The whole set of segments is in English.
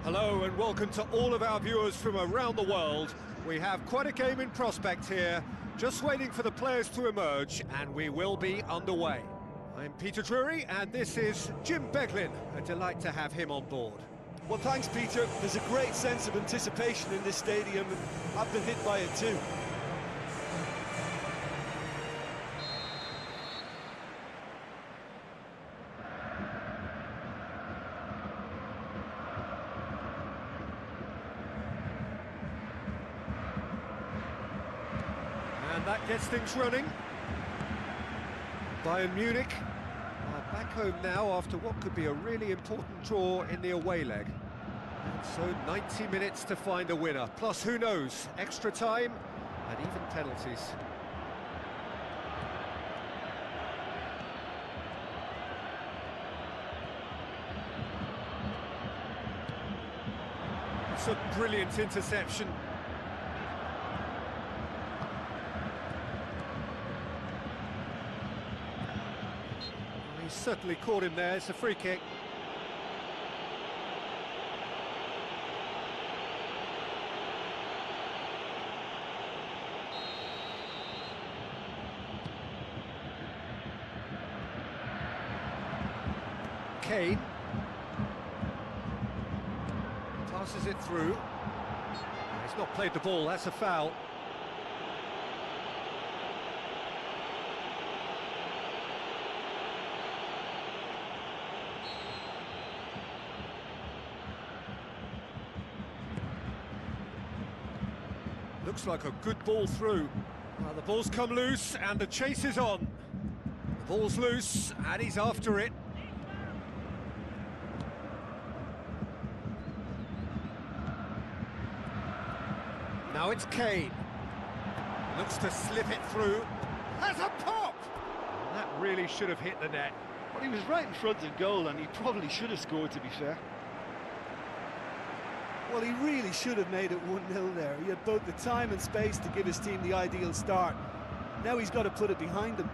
Hello and welcome to all of our viewers from around the world. We have quite a game in prospect here, just waiting for the players to emerge, and we will be underway. I'm Peter Drury, and this is Jim Beglin. A delight to have him on board. Well, thanks, Peter. There's a great sense of anticipation in this stadium, and I've been hit by it too. And that gets things running. Bayern Munich are back home now after what could be a really important draw in the away leg. And so 90 minutes to find a winner, plus who knows, extra time and even penalties. It's a brilliant interception. Certainly caught him there. It's a free kick. Kane passes it through. He's not played the ball, that's a foul. Looks like a good ball through. Well, the ball's come loose and the chase is on. The ball's loose and he's after it. Now it's Kane. Looks to slip it through. Has a pop! And that really should have hit the net. Well, he was right in front of goal, and he probably should have scored, to be fair. Well, he really should have made it 1-0 there. He had both the time and space to give his team the ideal start. Now he's got to put it behind him.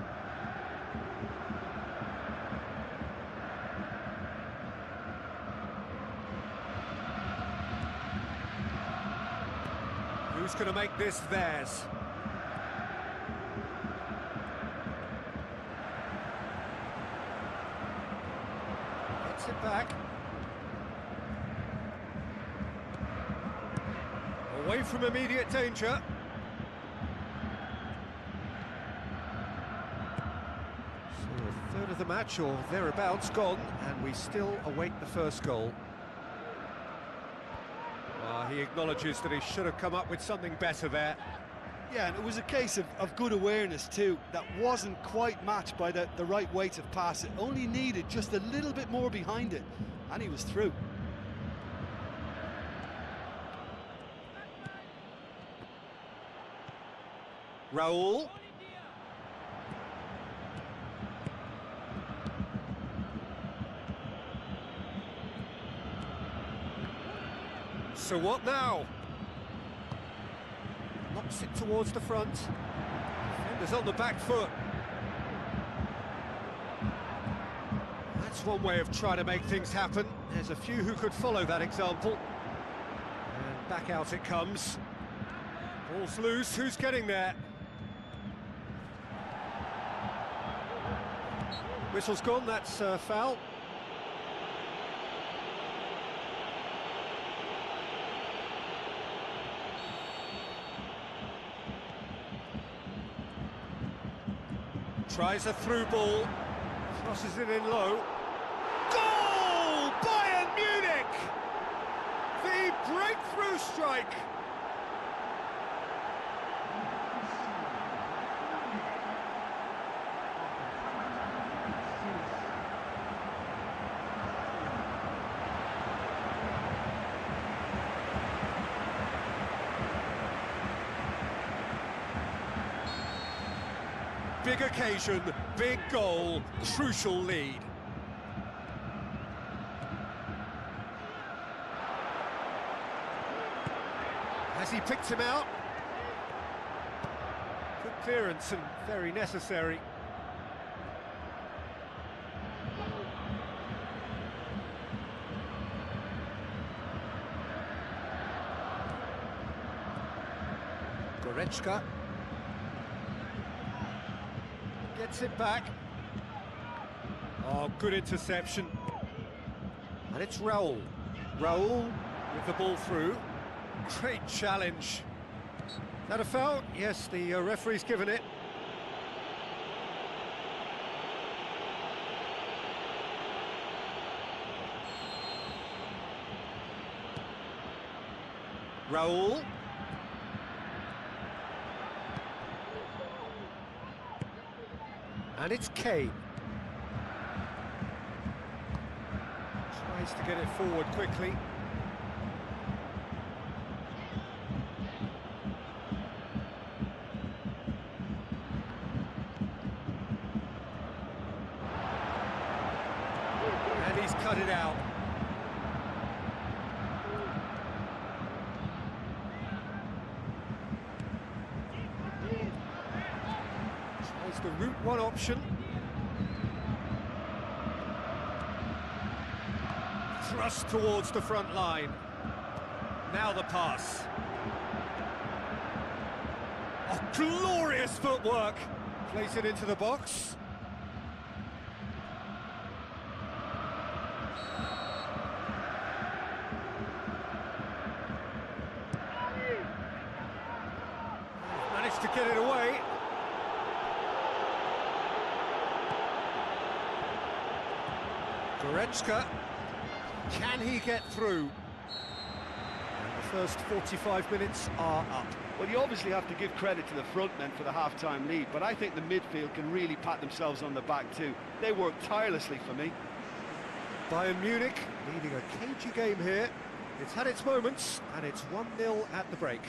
Who's going to make this theirs? Gets it back. Away from immediate danger. So a third of the match or thereabouts gone, and we still await the first goal. He acknowledges that he should have come up with something better there. Yeah, and it was a case of good awareness too. That wasn't quite matched by the right weight of pass. It only needed just a little bit more behind it, and he was through. Raul. So what now? Knocks it towards the front. Defender's on the back foot. That's one way of trying to make things happen. There's a few who could follow that example. And back out it comes. Ball's loose, who's getting there? Whistle's gone, that's a foul. Tries a through ball, crosses it in low. Goal! Bayern Munich! The breakthrough strike! big occasion, big goal, crucial lead. Has he picked him out? Good clearance and very necessary. Goretzka gets it back. Oh, good interception. And it's Raul. Raul with the ball through. Great challenge. Is that a foul? Yes, the referee's given it. Raul. And it's Kane. Tries to get it forward quickly. And he's cut it out. Tries the route one option. Thrust towards the front line. Now the pass. Oh, glorious footwork. Place it into the box. Managed to get it away. Goretzka. Can he get through? And the first 45 minutes are up. Well, you obviously have to give credit to the front men for the half-time lead, but I think the midfield can really pat themselves on the back too. They work tirelessly for me. Bayern Munich leading a cagey game here. It's had its moments, and it's 1-0 at the break.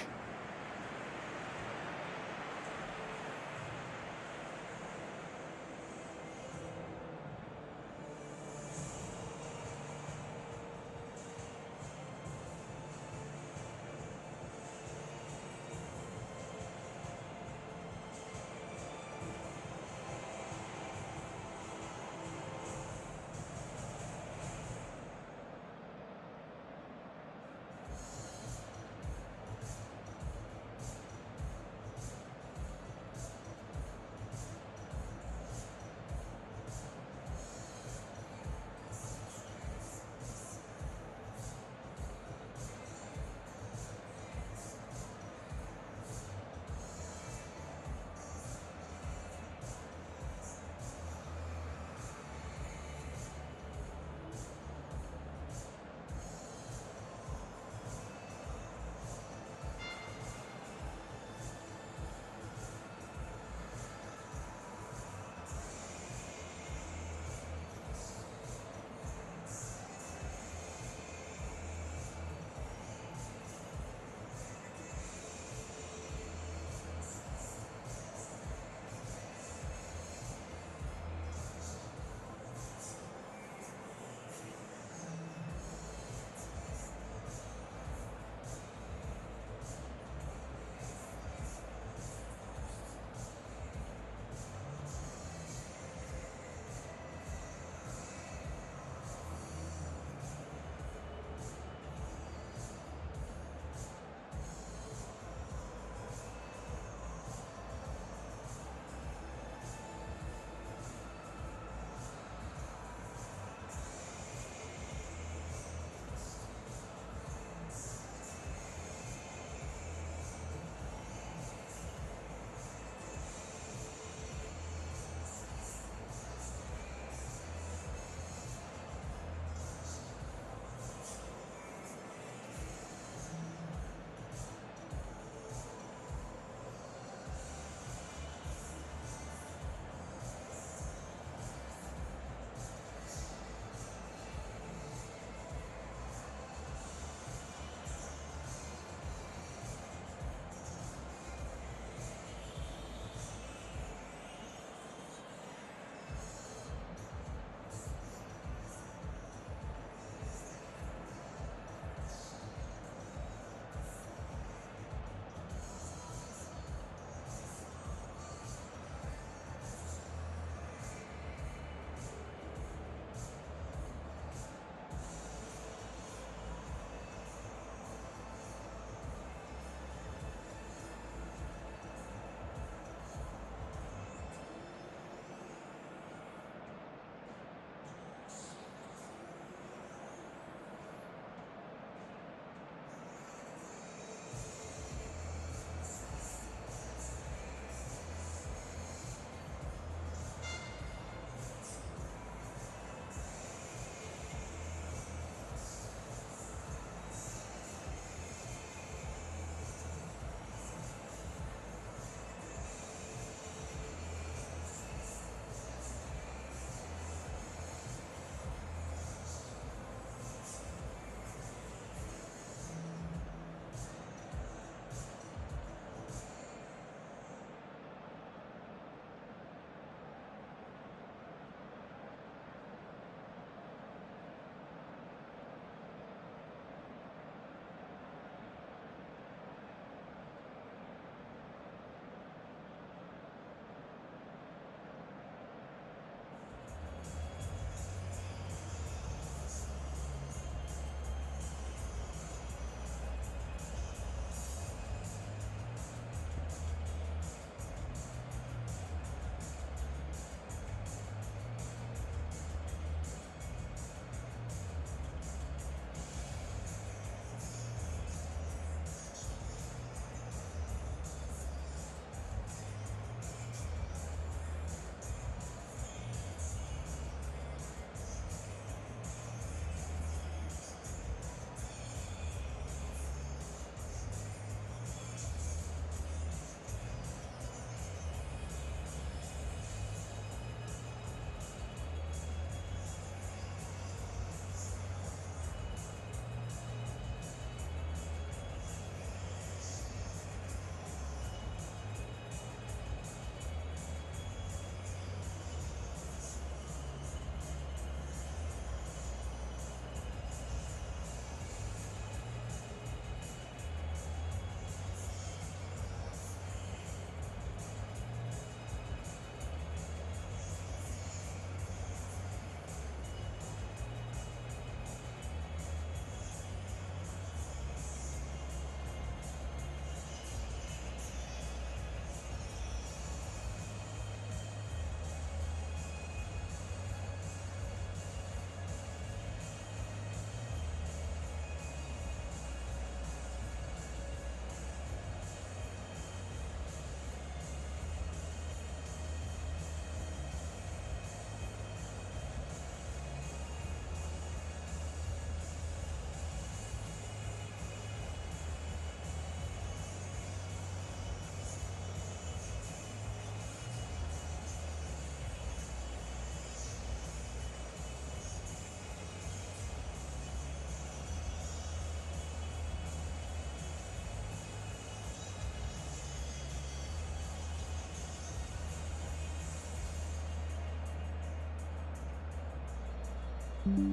And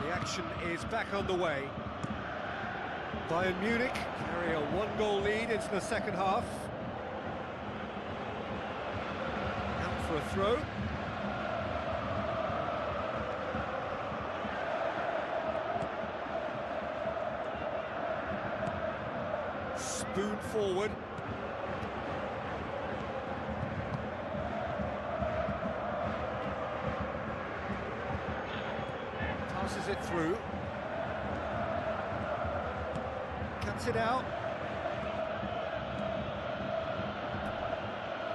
the action is back underway. Bayern Munich carry a one-goal lead into the second half. Out for a throw. Spoon forward. Passes it through. Cuts it out.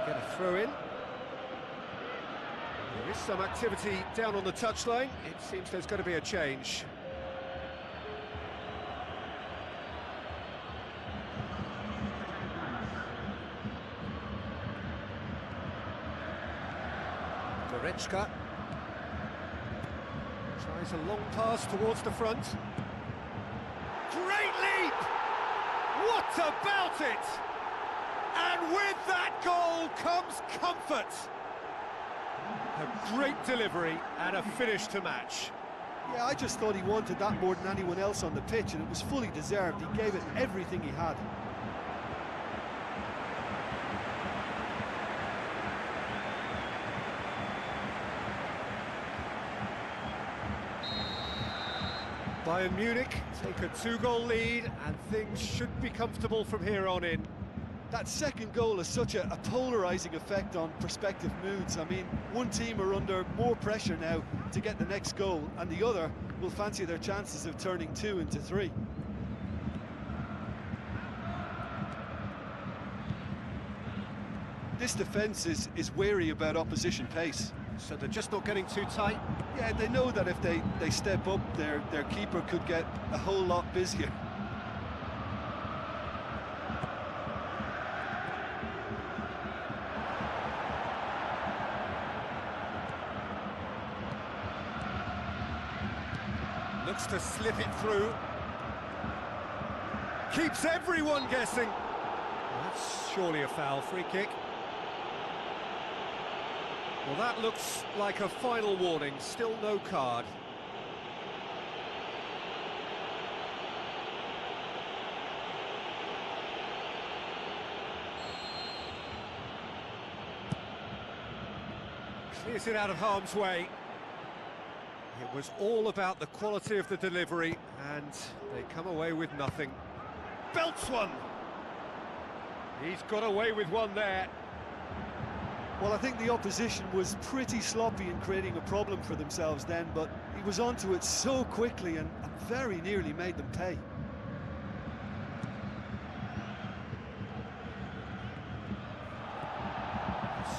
Get a throw in. There is some activity down on the touchline. It seems there's going to be a change. Goretzka tries a long pass towards the front. Great leap! What about it? And with that goal comes comfort. A great delivery and a finish to match. Yeah, I just thought he wanted that more than anyone else on the pitch, and it was fully deserved. He gave it everything he had. Bayern Munich take a two-goal lead, and things should be comfortable from here on in. That second goal has such a polarising effect on prospective moods. I mean, one team are under more pressure now to get the next goal, and the other will fancy their chances of turning 2 into 3. This defence is wary about opposition pace. So they're just not getting too tight. Yeah, they know that if they step up, their keeper could get a whole lot busier. Looks to slip it through. Keeps everyone guessing. Well, that's surely a foul. Free kick. Well, that looks like a final warning. Still no card. Clears it out of harm's way. It was all about the quality of the delivery, and they come away with nothing. Belts one! He's got away with one there. Well, I think the opposition was pretty sloppy in creating a problem for themselves then, but he was onto it so quickly and very nearly made them pay.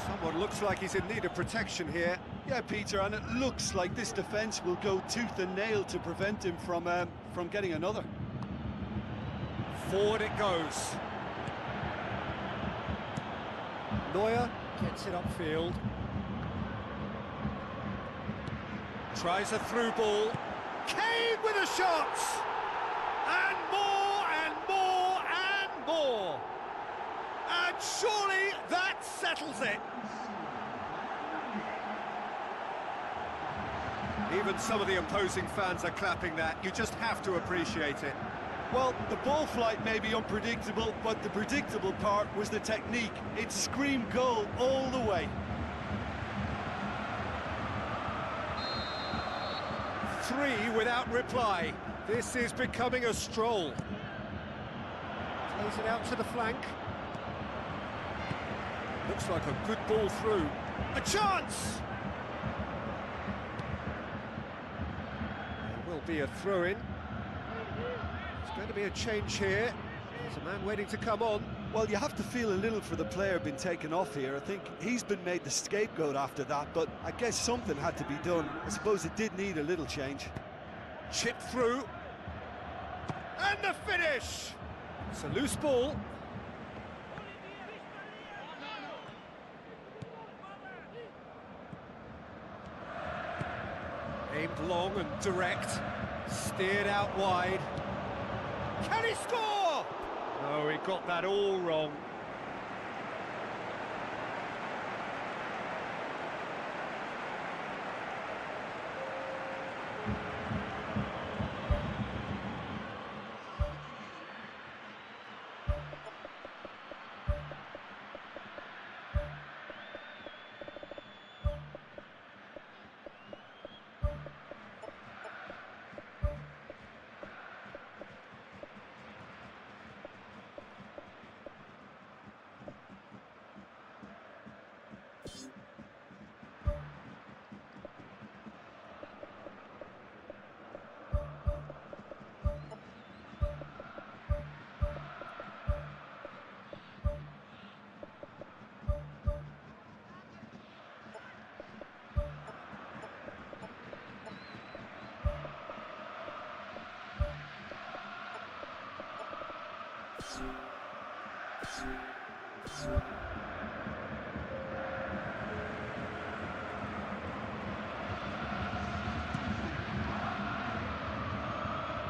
Someone looks like he's in need of protection here. Yeah, Peter, and it looks like this defence will go tooth and nail to prevent him from getting another. Forward it goes. Neuer gets it upfield. Tries a through ball. Kane with a shot! And more and more and more! And surely that settles it! Even some of the opposing fans are clapping that. You just have to appreciate it. Well, the ball flight may be unpredictable, but the predictable part was the technique. It screamed goal all the way. 3 without reply. This is becoming a stroll. Plays it out to the flank. Looks like a good ball through. A chance! There will be a throw-in. There's going to be a change here. There's a man waiting to come on. Well, you have to feel a little for the player being taken off here. I think he's been made the scapegoat after that, but I guess something had to be done. I suppose it did need a little change. Chip through. And the finish! It's a loose ball. Aimed long and direct. Steered out wide. Can he score? No, he got that all wrong.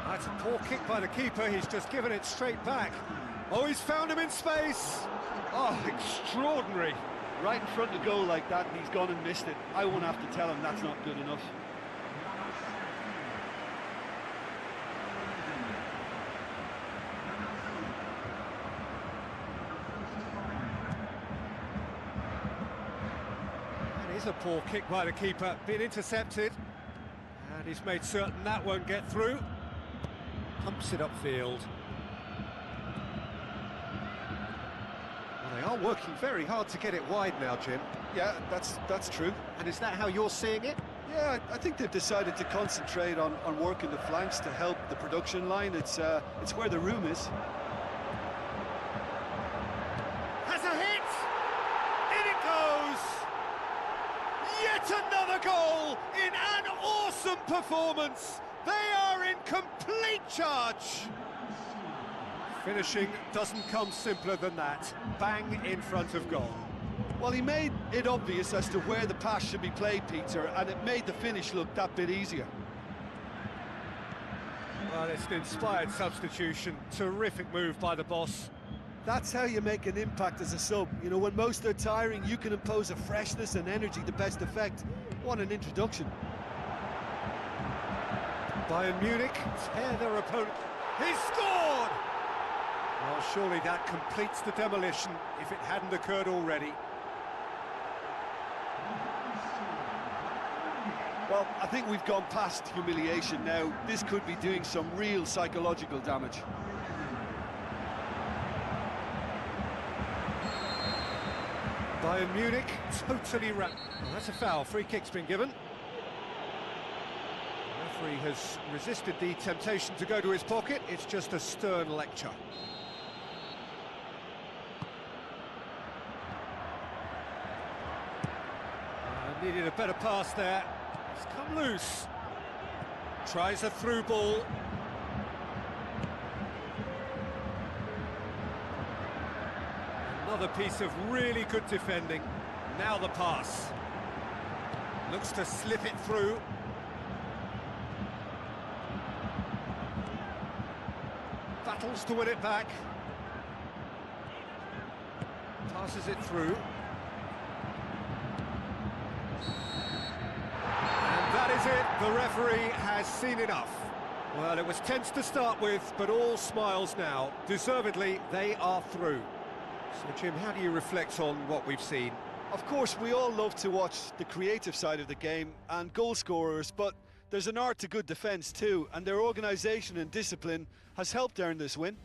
That's a poor kick by the keeper, he's just given it straight back. Oh, he's found him in space! Oh, extraordinary! Right in front of goal like that, and he's gone and missed it. I won't have to tell him that's not good enough. That is a poor kick by the keeper, been intercepted. And he's made certain that won't get through. Pumps it upfield. Well, they are working very hard to get it wide now, Jim. Yeah, that's true. And is that how you're seeing it? Yeah, I think they've decided to concentrate on working the flanks to help the production line. It's where the room is. Has a hit! In it goes! Yet another goal in an awesome performance! They are in complete charge! Finishing doesn't come simpler than that. Bang in front of goal. Well, he made it obvious as to where the pass should be played, Peter, and it made the finish look that bit easier. Well, it's an inspired substitution. Terrific move by the boss. That's how you make an impact as a sub. You know, when most are tiring, you can impose a freshness and energy to best effect. What an introduction. Bayern Munich tear their opponent. He scored! Well, surely that completes the demolition if it hadn't occurred already. Well, I think we've gone past humiliation now. This could be doing some real psychological damage. Bayern Munich totally wrapped. Well, that's a foul. Free kick's been given. The referee has resisted the temptation to go to his pocket. It's just a stern lecture. Needed a better pass there. It's come loose. Tries a through ball. Another piece of really good defending. Now the pass. Looks to slip it through. Battles to win it back. Passes it through. That is it, the referee has seen enough. Well, it was tense to start with, but all smiles now. Deservedly, they are through. So, Jim, how do you reflect on what we've seen? Of course, we all love to watch the creative side of the game and goal scorers, but There's an art to good defence too, and their organisation and discipline has helped earn this win.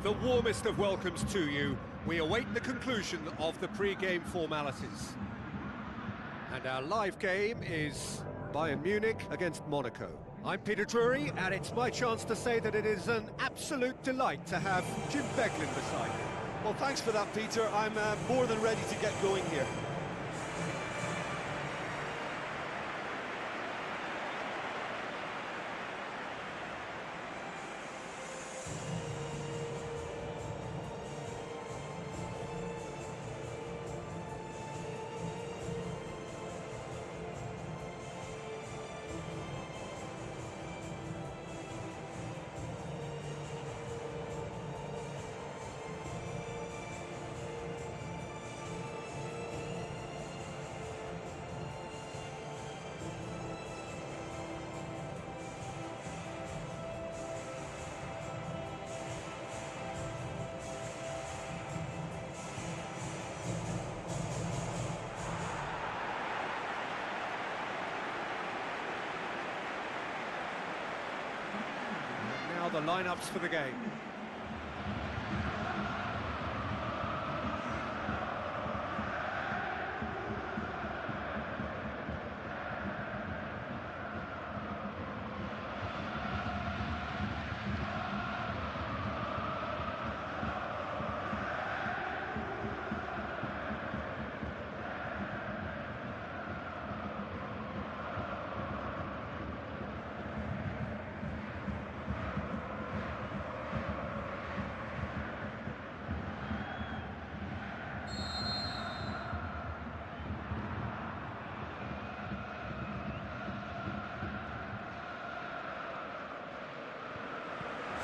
the warmest of welcomes to you. We await the conclusion of the pre-game formalities. And our live game is Bayern Munich against Monaco. I'm Peter Drury, and it's my chance to say that it is an absolute delight to have Jim Beglin beside me. Well, thanks for that, Peter. I'm more than ready to get going here. The lineups for the game.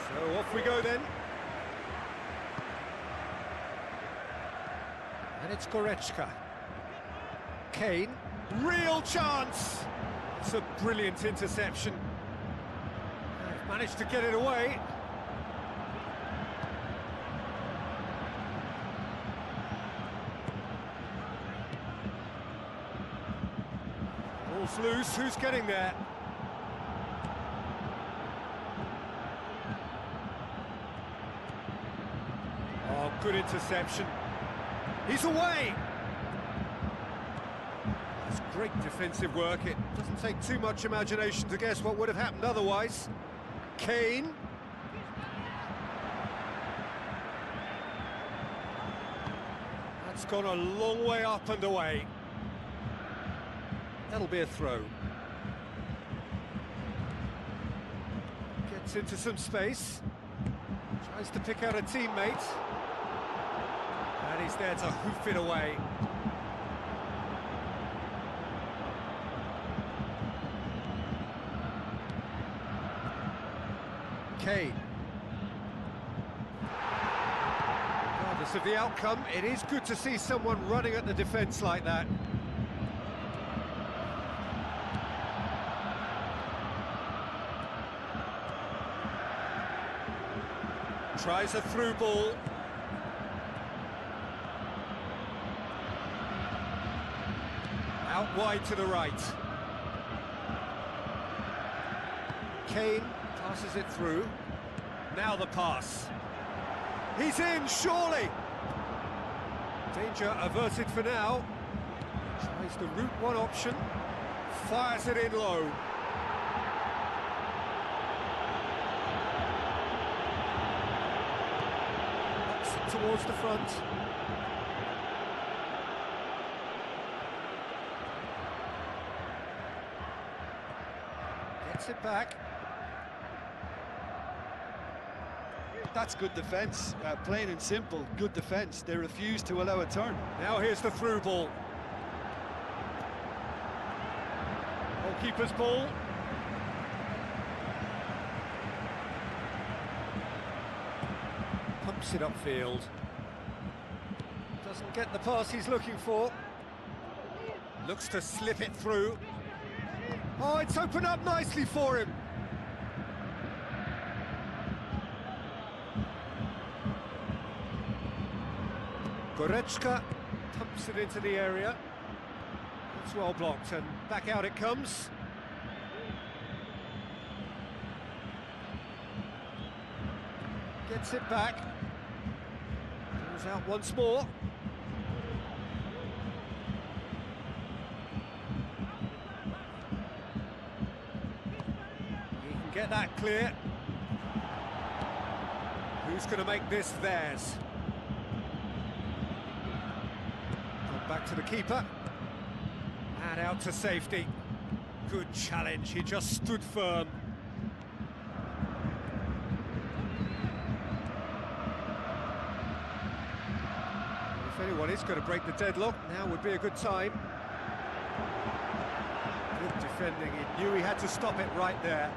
So off we go then. And it's Goretzka. Kane, real chance! It's a brilliant interception. They've managed to get it away. Ball's loose, who's getting there? Oh, good interception. He's away! That's great defensive work. It doesn't take too much imagination to guess what would have happened otherwise. Kane. That's gone a long way up and away. That'll be a throw. Gets into some space. Tries to pick out a teammate. And he's there to hoof it away. Kane. Regardless of the outcome, it is good to see someone running at the defence like that. Tries a through ball. Out wide to the right. Kane passes it through. Now the pass. He's in, surely! Danger averted for now. Tries the route one option. Fires it in low. Towards the front. Gets it back. That's good defence, plain and simple, good defence. They refuse to allow a turn. Now here's the through ball. Goalkeeper's ball. Pumps it upfield. Doesn't get the pass he's looking for. Looks to slip it through. Oh, it's opened up nicely for him. Goretzka pumps it into the area. It's well blocked, and back out it comes. Gets it back. It's out once more. He can get that clear. Who's going to make this theirs? Come back to the keeper. And out to safety. Good challenge, he just stood firm. If anyone is going to break the deadlock, now would be a good time. Good defending, he knew he had to stop it right there.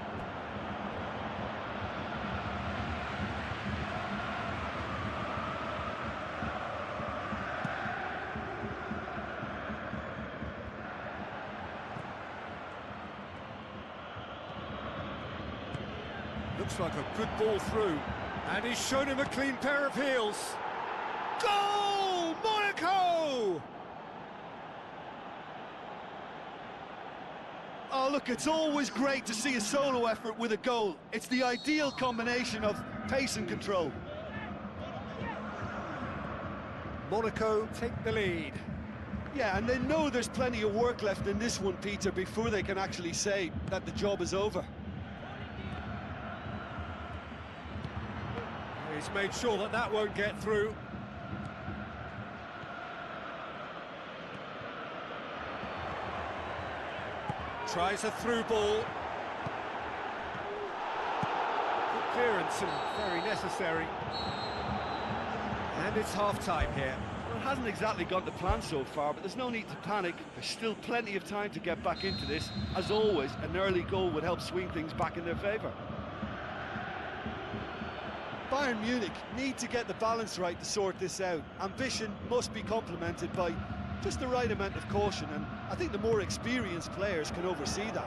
Looks like a good ball through, and he's shown him a clean pair of heels. Goal! Monaco! Oh, look, it's always great to see a solo effort with a goal. It's the ideal combination of pace and control. Monaco take the lead. Yeah, and they know there's plenty of work left in this one, Peter, before they can actually say that the job is over. He's made sure that that won't get through. Tries a through ball. Good clearance and very necessary. And it's half-time here. Well, it hasn't exactly gone to plan so far, but there's no need to panic. There's still plenty of time to get back into this. As always, an early goal would help swing things back in their favour. Bayern Munich need to get the balance right to sort this out. Ambition must be complemented by just the right amount of caution, and I think the more experienced players can oversee that.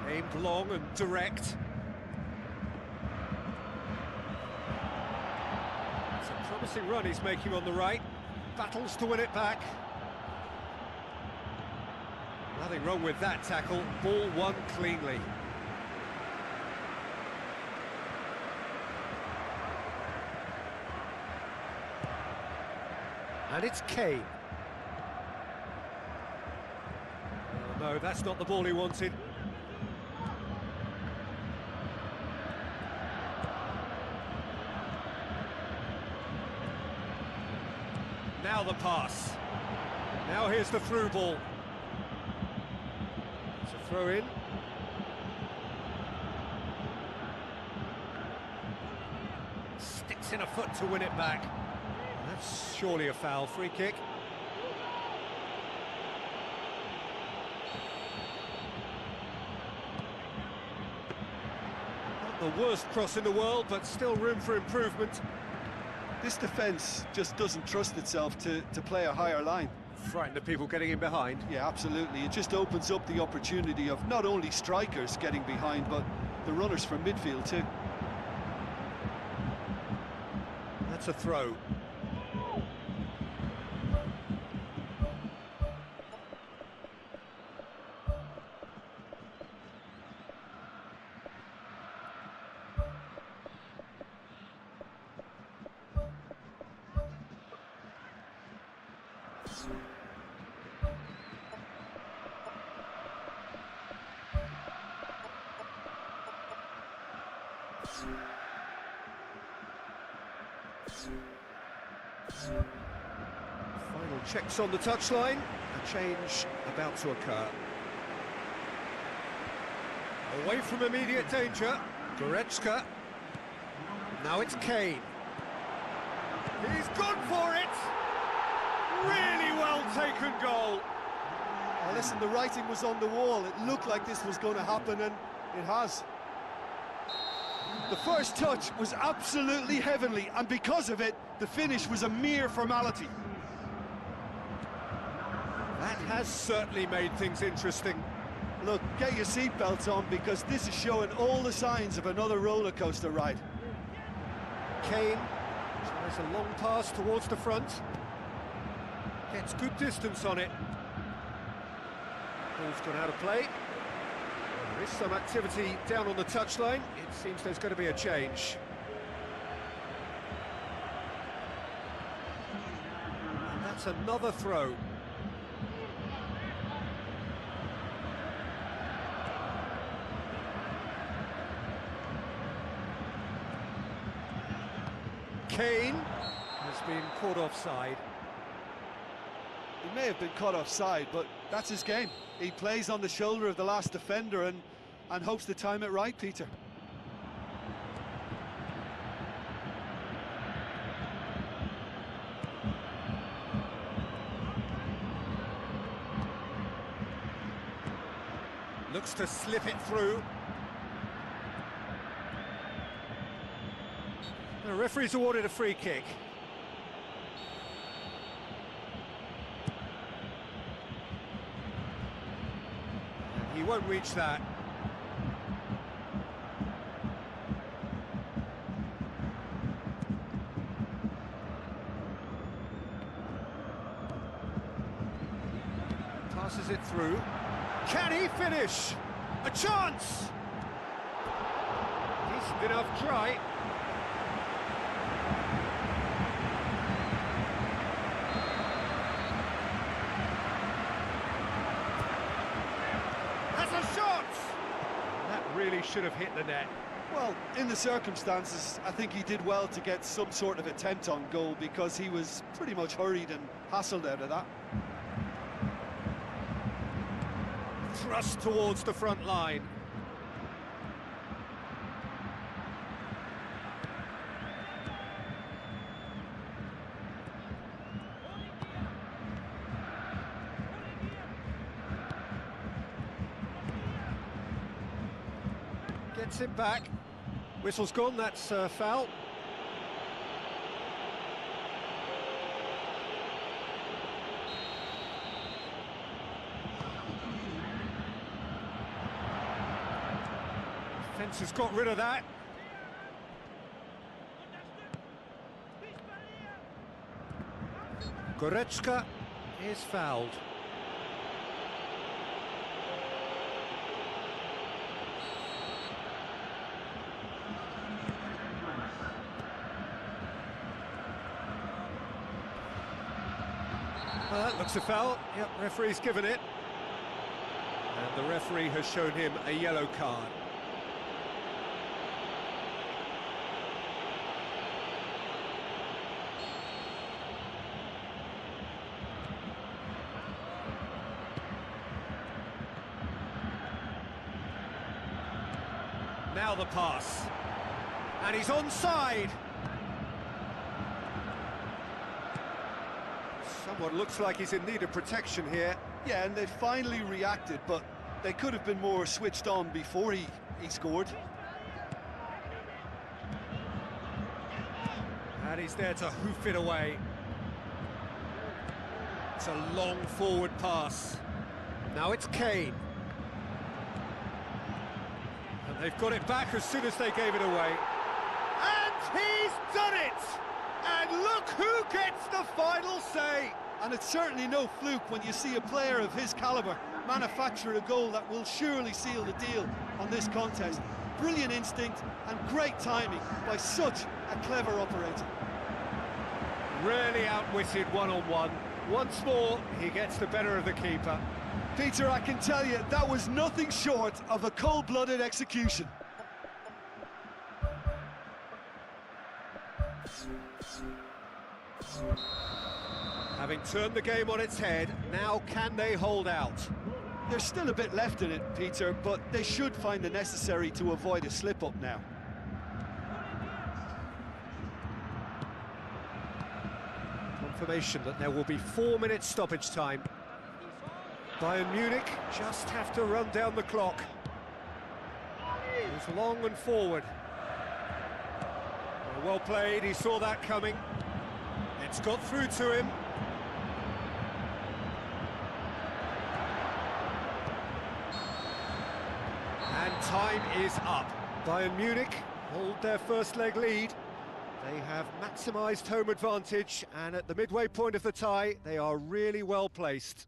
Aimed long and direct. It's a promising run he's making on the right. Battles to win it back. Nothing wrong with that tackle. Ball won cleanly. And it's Kane. Oh, no, that's not the ball he wanted. Now the pass. Now here's the through ball. It's a throw in. Sticks in a foot to win it back. That's surely a foul. Free kick. Not the worst cross in the world, but still room for improvement. This defence just doesn't trust itself to play a higher line. Frighten the people getting in behind. Yeah, absolutely. It just opens up the opportunity of not only strikers getting behind, but the runners from midfield too. That's a throw. Final checks on the touchline. A change about to occur. Away from immediate danger. Goretzka. Now it's Kane. He's gone for it! Really well taken goal. Oh, listen, the writing was on the wall. It looked like this was going to happen, and it has. The first touch was absolutely heavenly, and because of it, the finish was a mere formality. That has certainly made things interesting. Look, get your seatbelts on, because this is showing all the signs of another roller coaster ride. Kane tries a long pass towards the front. Gets good distance on it. Ball's gone out of play. There is some activity down on the touchline. It seems there's going to be a change. And that's another throw. Kane has been caught offside. He may have been caught offside, but that's his game. He plays on the shoulder of the last defender and hopes to time it right, Peter. Looks to slip it through. The referee's awarded a free kick. And he won't reach that. Passes it through. Can he finish? A chance! Decent enough try. Really should have hit the net. Well, in the circumstances, I think he did well to get some sort of attempt on goal because he was pretty much hurried and hassled out of that. Thrust towards the front line. Gets it back. Whistle's gone, that's foul. Defence has got rid of that. Goretzka is fouled. That looks a foul. Yep, referee's given it. And the referee has shown him a yellow card. Now the pass. And he's onside. Someone looks like he's in need of protection here. Yeah, and they finally reacted, but they could have been more switched on before he scored. And he's there to hoof it away. It's a long forward pass. Now it's Kane. And they've got it back as soon as they gave it away. And he's done it! And look who gets the final say! And it's certainly no fluke when you see a player of his calibre manufacture a goal that will surely seal the deal on this contest. Brilliant instinct and great timing by such a clever operator. Really outwitted one-on-one. Once more, he gets the better of the keeper. Peter, I can tell you, that was nothing short of a cold-blooded execution. Having turned the game on its head, now can they hold out? There's still a bit left in it, Peter, but they should find the necessary to avoid a slip-up now. Confirmation that there will be 4 minutes stoppage time. Bayern Munich just have to run down the clock. It's long and forward. Well played, he saw that coming. It's got through to him. And time is up. Bayern Munich hold their first leg lead. They have maximised home advantage, and at the midway point of the tie, they are really well placed.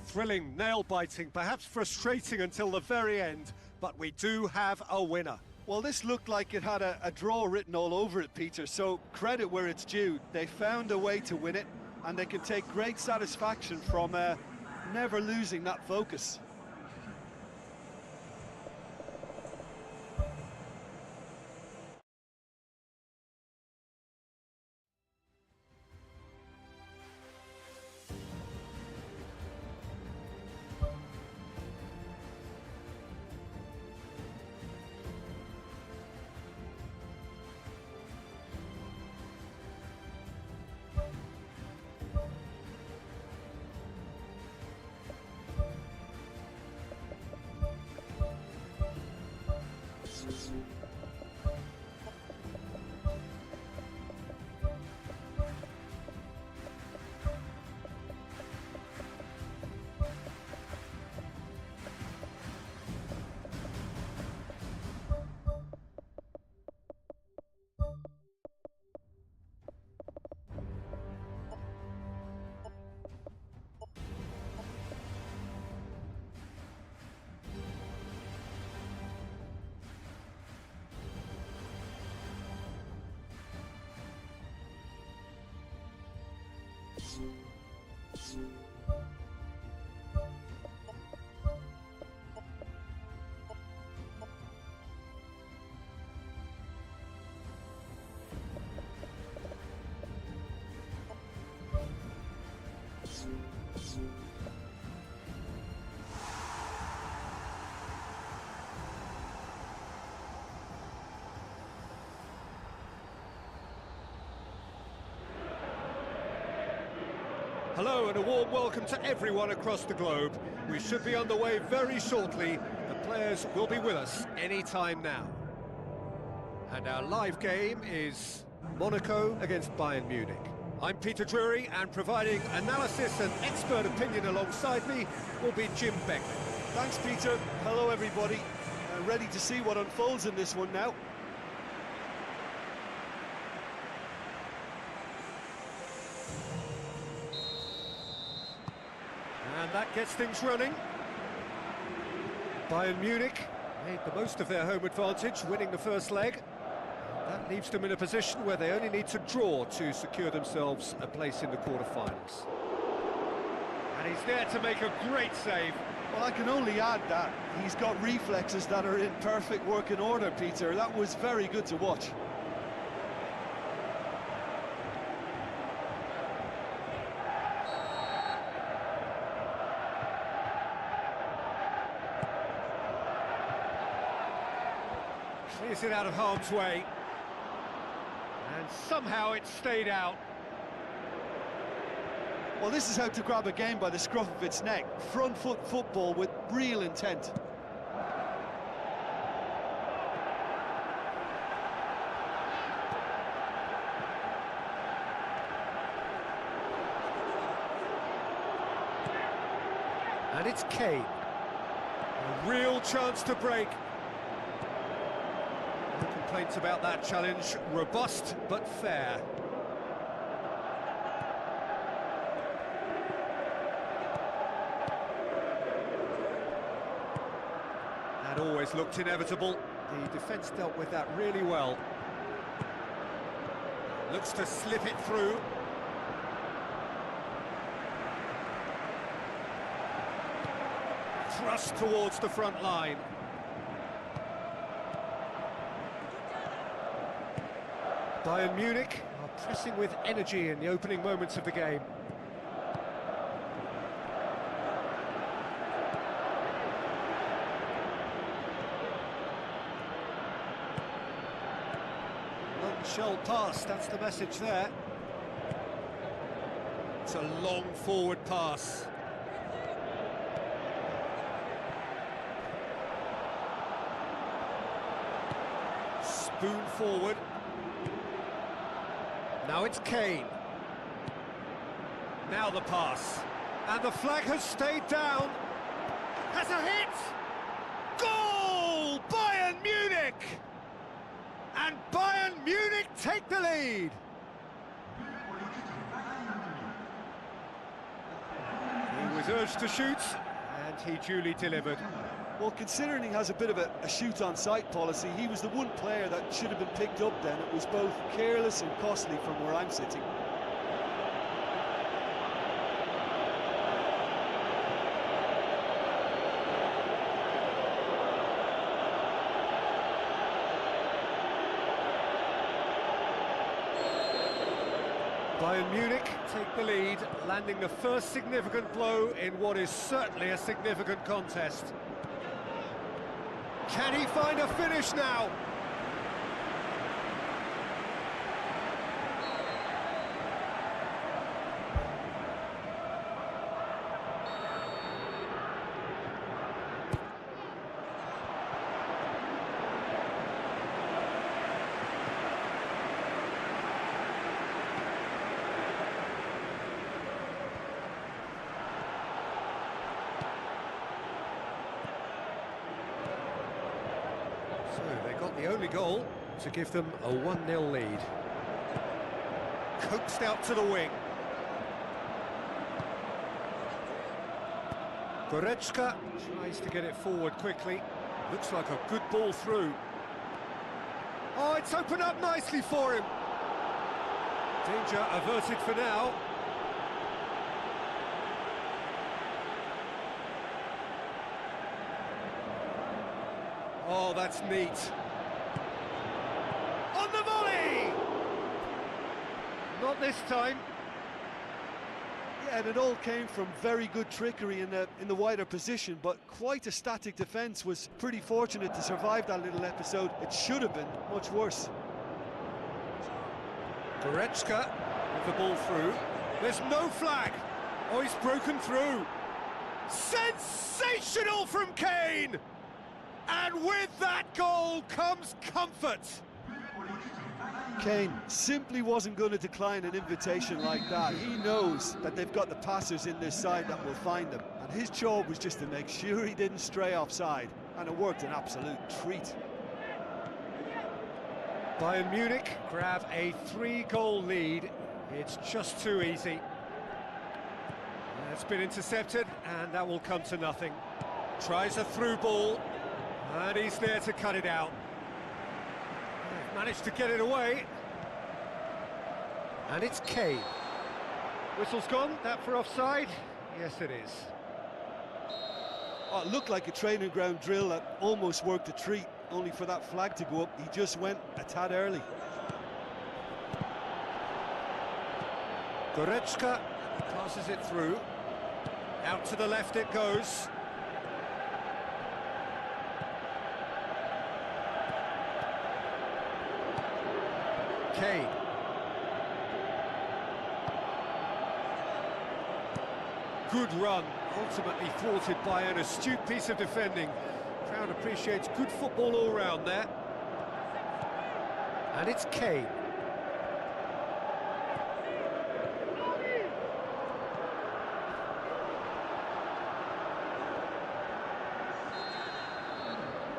Thrilling, nail-biting, perhaps frustrating until the very end, but we do have a winner. Well, this looked like it had a draw written all over it, Peter, so credit where it's due. They found a way to win it, and they can take great satisfaction from never losing that focus. Hello and a warm welcome to everyone across the globe. We should be on the way very shortly. The players will be with us any time now. And our live game is Monaco against Bayern Munich. I'm Peter Drury, and providing analysis and expert opinion alongside me will be Jim Begley. Thanks, Peter. Hello, everybody. Ready to see what unfolds in this one now. And that gets things running. Bayern Munich made the most of their home advantage, winning the first leg. That leaves them in a position where they only need to draw to secure themselves a place in the quarter-finals. And he's there to make a great save. Well, I can only add that he's got reflexes that are in perfect working order, Peter. That was very good to watch. Clears it out of harm's way. And somehow it stayed out. Well, this is how to grab a game by the scruff of its neck. Front foot football with real intent. And it's Kane. A real chance to break. No complaints about that challenge. Robust but fair. That always looked inevitable. The defence dealt with that really well. Looks to slip it through. Thrust towards the front line. Bayern Munich are pressing with energy in the opening moments of the game. Long shell pass, that's the message there. It's a long forward pass. Spoon forward. Now it's Kane. Now the pass. And the flag has stayed down. Has a hit! Goal! Bayern Munich! And Bayern Munich take the lead. He was urged to shoot, and he duly delivered. Well, considering he has a bit of a shoot-on-sight policy, he was the one player that should have been picked up then. It was both careless and costly from where I'm sitting. Bayern Munich take the lead, landing the first significant blow in what is certainly a significant contest. Can he find a finish now? So they got the only goal to give them a 1-0 lead. Coaxed out to the wing. Goretzka tries to get it forward quickly. Looks like a good ball through. Oh, it's opened up nicely for him. Danger averted for now. Oh, that's neat. On the volley! Not this time. Yeah, and it all came from very good trickery in the wider position, but quite a static defence. Was pretty fortunate to survive that little episode. It should have been much worse. Goretzka with the ball through. There's no flag. Oh, he's broken through. Sensational from Kane! And with that goal comes comfort. Kane simply wasn't going to decline an invitation like that. He knows that they've got the passers in this side that will find them, and his job was just to make sure he didn't stray offside, and it worked an absolute treat. Bayern Munich grab a 3-goal lead. It's just too easy. It's been intercepted, and that will come to nothing. Tries a through ball, and he's there to cut it out. They've managed to get it away. And it's Kane. Whistle's gone, that for offside? Yes, it is. Oh, it looked like a training ground drill that almost worked a treat, only for that flag to go up. He just went a tad early. Goretzka passes it through. Out to the left it goes. Kane. Good run, ultimately thwarted by an astute piece of defending. Crowd appreciates good football all round there. And it's Kane.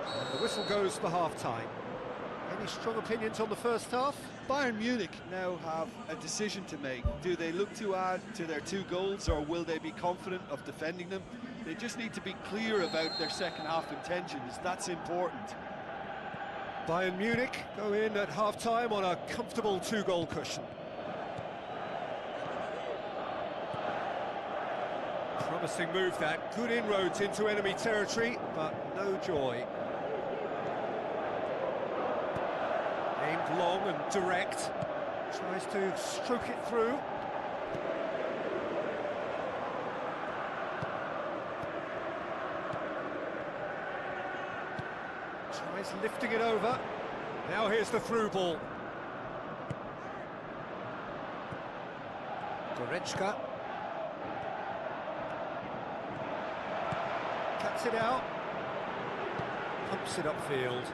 And the whistle goes for half-time. Any strong opinions on the first half? Bayern Munich now have a decision to make. Do they look to add to their 2 goals, or will they be confident of defending them? They just need to be clear about their second half intentions. That's important. Bayern Munich go in at half-time on a comfortable 2-goal cushion. Promising move that. Good inroads into enemy territory, but no joy. Aimed long and direct. Tries to stroke it through. Tries lifting it over. Now here's the through ball. Goretzka. Cuts it out. Pumps it upfield.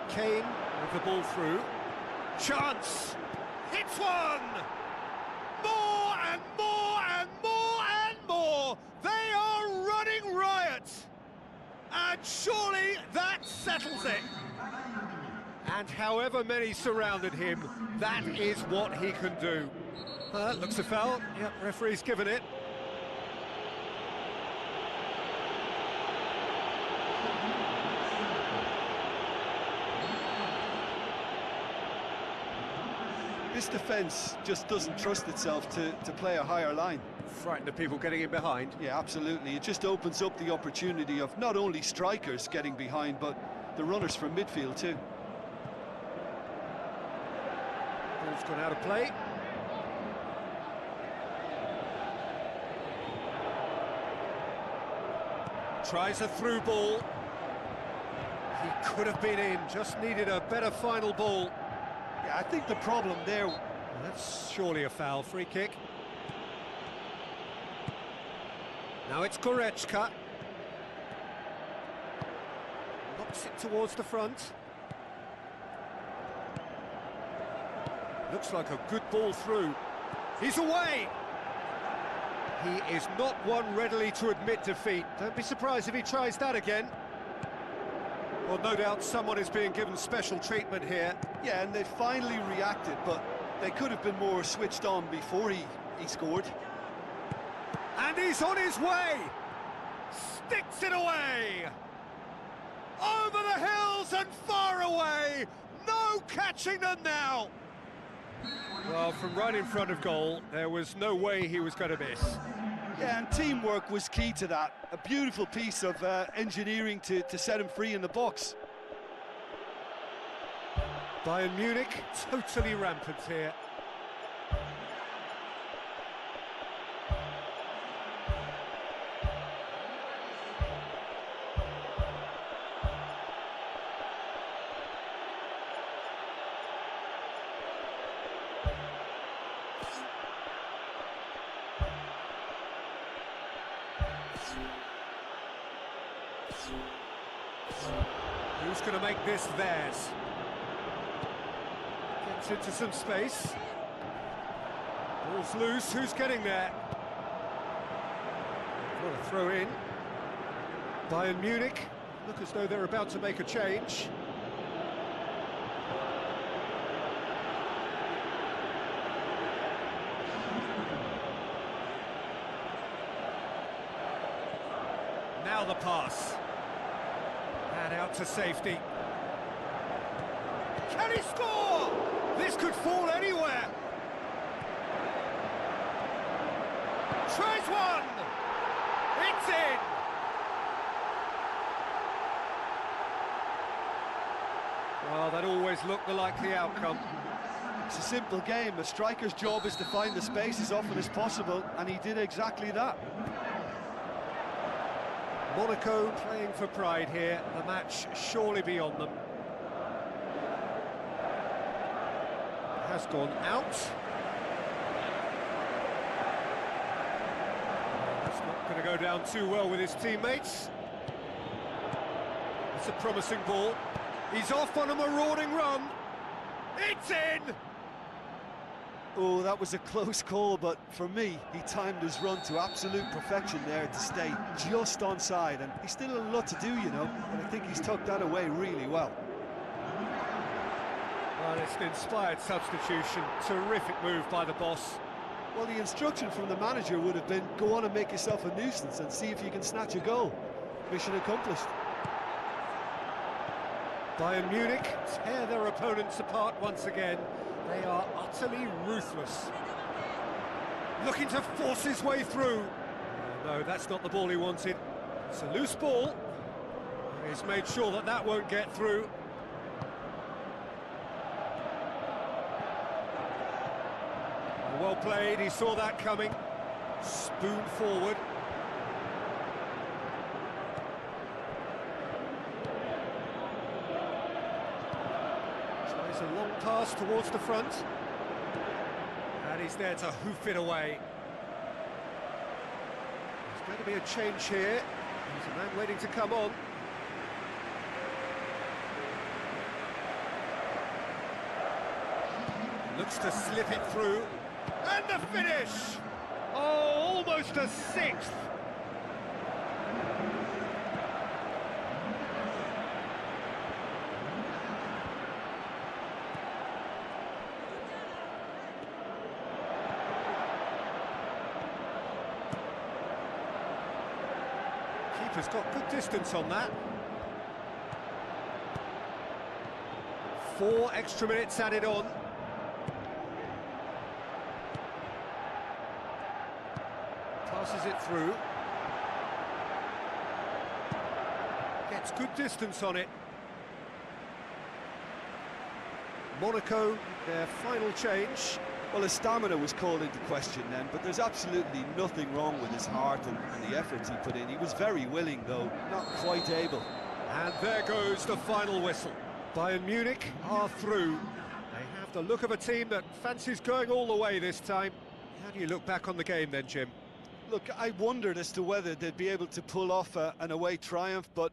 Kane with the ball through. Chance! Hits one! More and more and more and more! They are running riot! And surely that settles it. And however many surrounded him, that is what he can do. Looks a foul. Yep, referee's given it. This defence just doesn't trust itself to play a higher line. Frightened of people getting in behind. Yeah, absolutely. It just opens up the opportunity of not only strikers getting behind, but the runners from midfield too. Ball's gone out of play. Tries a through ball. He could have been in, just needed a better final ball. Yeah, I think the problem there... That's surely a foul, free kick. Now it's Goretzka. Knocks it towards the front. Looks like a good ball through. He's away! He is not one readily to admit defeat. Don't be surprised if he tries that again. Well, no doubt someone is being given special treatment here. Yeah, and they finally reacted, but they could have been more switched on before he scored. And he's on his way! Sticks it away! Over the hills and far away! No catching them now! Well, from right in front of goal, there was no way he was going to miss. Yeah, and teamwork was key to that. A beautiful piece of engineering to set him free in the box. Bayern Munich, totally rampant here. Who's going to make this theirs? Gets into some space. Ball's loose, who's getting there? What a throw in. Bayern Munich look as though they're about to make a change. Now the pass. And out to safety. Can he score? This could fall anywhere. Tries one. It's in. Well, that always looked the likely outcome. It's a simple game. A striker's job is to find the space as often as possible, and he did exactly that. Monaco playing for pride here, the match surely beyond them. Has gone out. That's not going to go down too well with his teammates. It's a promising ball. He's off on a marauding run. It's in! Oh, that was a close call, but for me, he timed his run to absolute perfection there to stay just onside, and he's still a lot to do, you know, and I think he's tucked that away really well. Well, it's an inspired substitution. Terrific move by the boss. Well, the instruction from the manager would have been, go on and make yourself a nuisance and see if you can snatch a goal. Mission accomplished. Bayern Munich tear their opponents apart once again. They are utterly ruthless. Looking to force his way through. No, that's not the ball he wanted. It's a loose ball. He's made sure that that won't get through. Well played, he saw that coming. Spoon forward. Tries a long pass towards the front. And he's there to hoof it away. There's going to be a change here. There's a man waiting to come on. Looks to slip it through. And the finish! Oh, almost a sixth! Keeper's got good distance on that. 4 extra minutes added on. Passes it through. Gets good distance on it. Monaco, their final change. Well, his stamina was called into question then, but there's absolutely nothing wrong with his heart and the efforts he put in. He was very willing, though, not quite able. And there goes the final whistle. Bayern Munich are through. They have the look of a team that fancies going all the way this time. How do you look back on the game then, Jim? Look, I wondered as to whether they'd be able to pull off an away triumph, but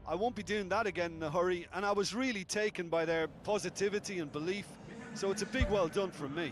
I won't be doing that again in a hurry, and I was really taken by their positivity and belief, so it's a big well done from me.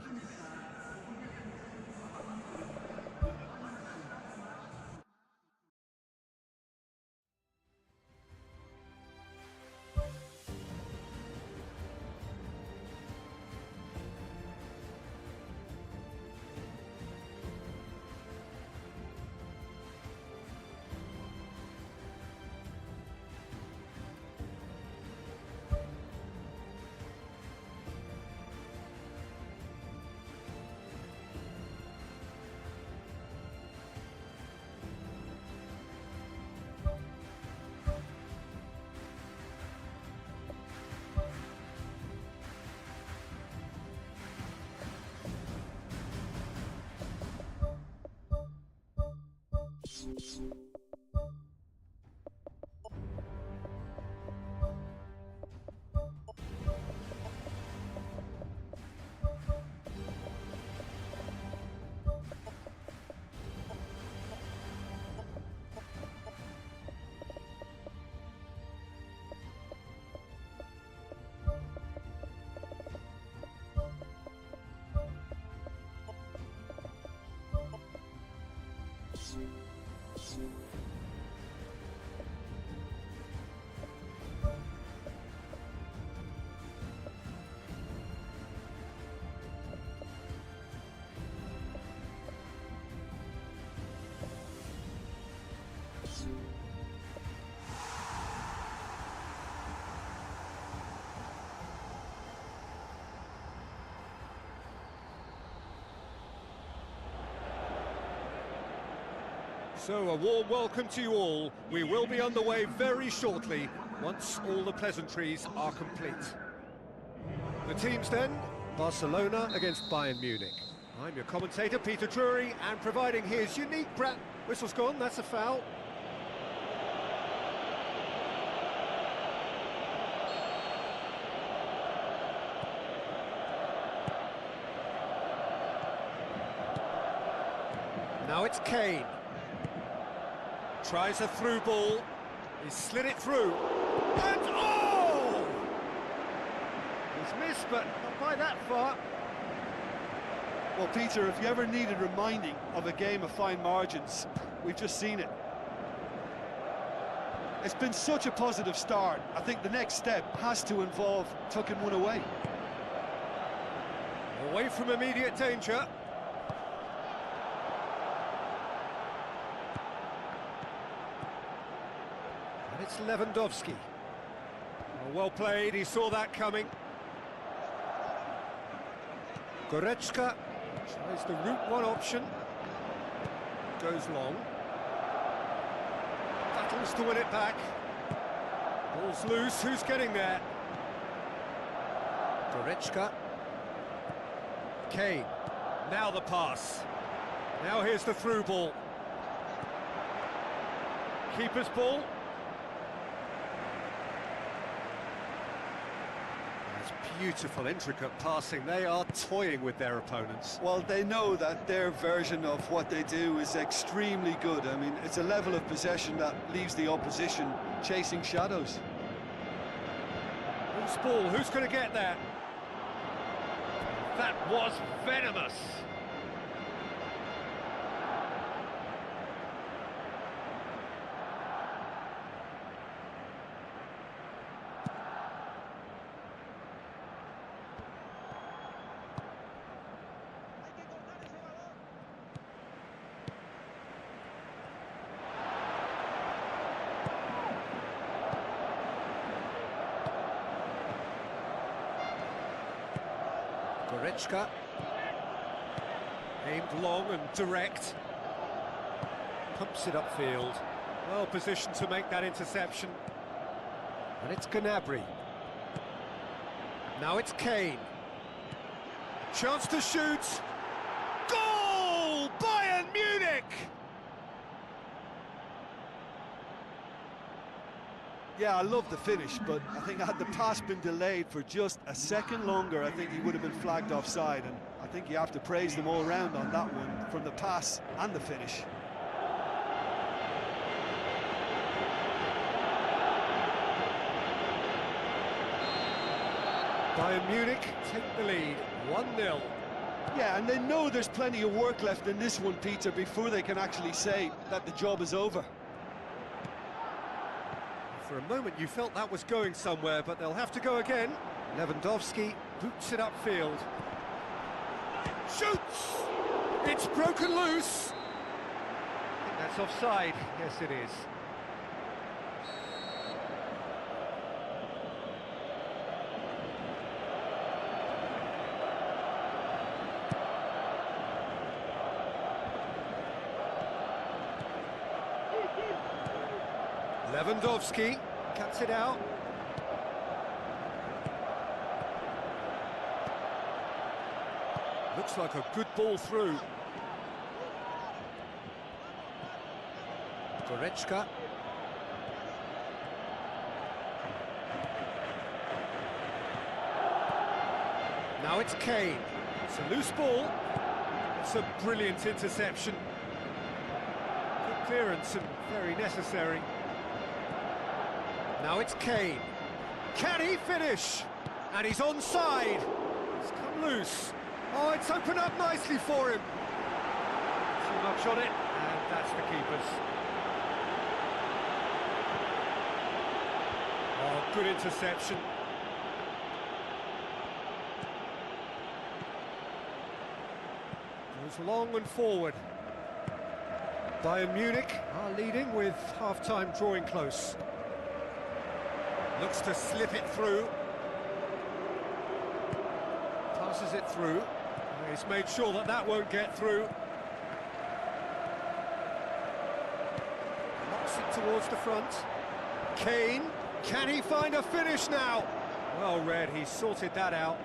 So a warm welcome to you all. We will be underway very shortly, once all the pleasantries are complete. The teams then, Barcelona against Bayern Munich. I'm your commentator, Peter Drury, and providing his unique brand... Whistle's gone, that's a foul. Now it's Kane. Tries a through ball. He slid it through. And oh! He's missed, but not by that far. Well, Peter, if you ever needed reminding of a game of fine margins, we've just seen it. It's been such a positive start. I think the next step has to involve tucking one away. Away from immediate danger. And it's Lewandowski. Well played, he saw that coming. Goretzka tries the route one option. Goes long. Battles to win it back. Ball's loose, who's getting there? Goretzka. Kane. Now the pass. Now here's the through ball. Keeper's ball. Beautiful, intricate passing. They are toying with their opponents. Well, they know that their version of what they do is extremely good. I mean, it's a level of possession that leaves the opposition chasing shadows. Loose ball, who's going to get there? That was venomous. Goretzka. Aimed long and direct. Pumps it upfield. Well positioned to make that interception. And it's Gnabry. Now it's Kane. Chance to shoot. Goal! Bayern Munich! Yeah, I love the finish, but I think had the pass been delayed for just a second longer, I think he would have been flagged offside, and I think you have to praise them all round on that one, from the pass and the finish. Bayern Munich take the lead, 1-0. Yeah, and they know there's plenty of work left in this one, Peter, before they can actually say that the job is over. For a moment you felt that was going somewhere, but they'll have to go again. Lewandowski boots it upfield. Shoots! It's broken loose! I think that's offside. Yes, it is. Lewandowski cuts it out. Looks like a good ball through. Goretzka. Now it's Kane. It's a loose ball. It's a brilliant interception. Good clearance and very necessary. Now it's Kane. Can he finish? And he's onside. It's come loose. Oh, it's opened up nicely for him. Too much on it, and that's the keeper's. Oh, good interception. Goes long and forward. Bayern Munich are leading with half-time drawing close. Looks to slip it through. Passes it through. He's made sure that that won't get through. Knocks it towards the front. Kane, can he find a finish now? Well read, he sorted that out.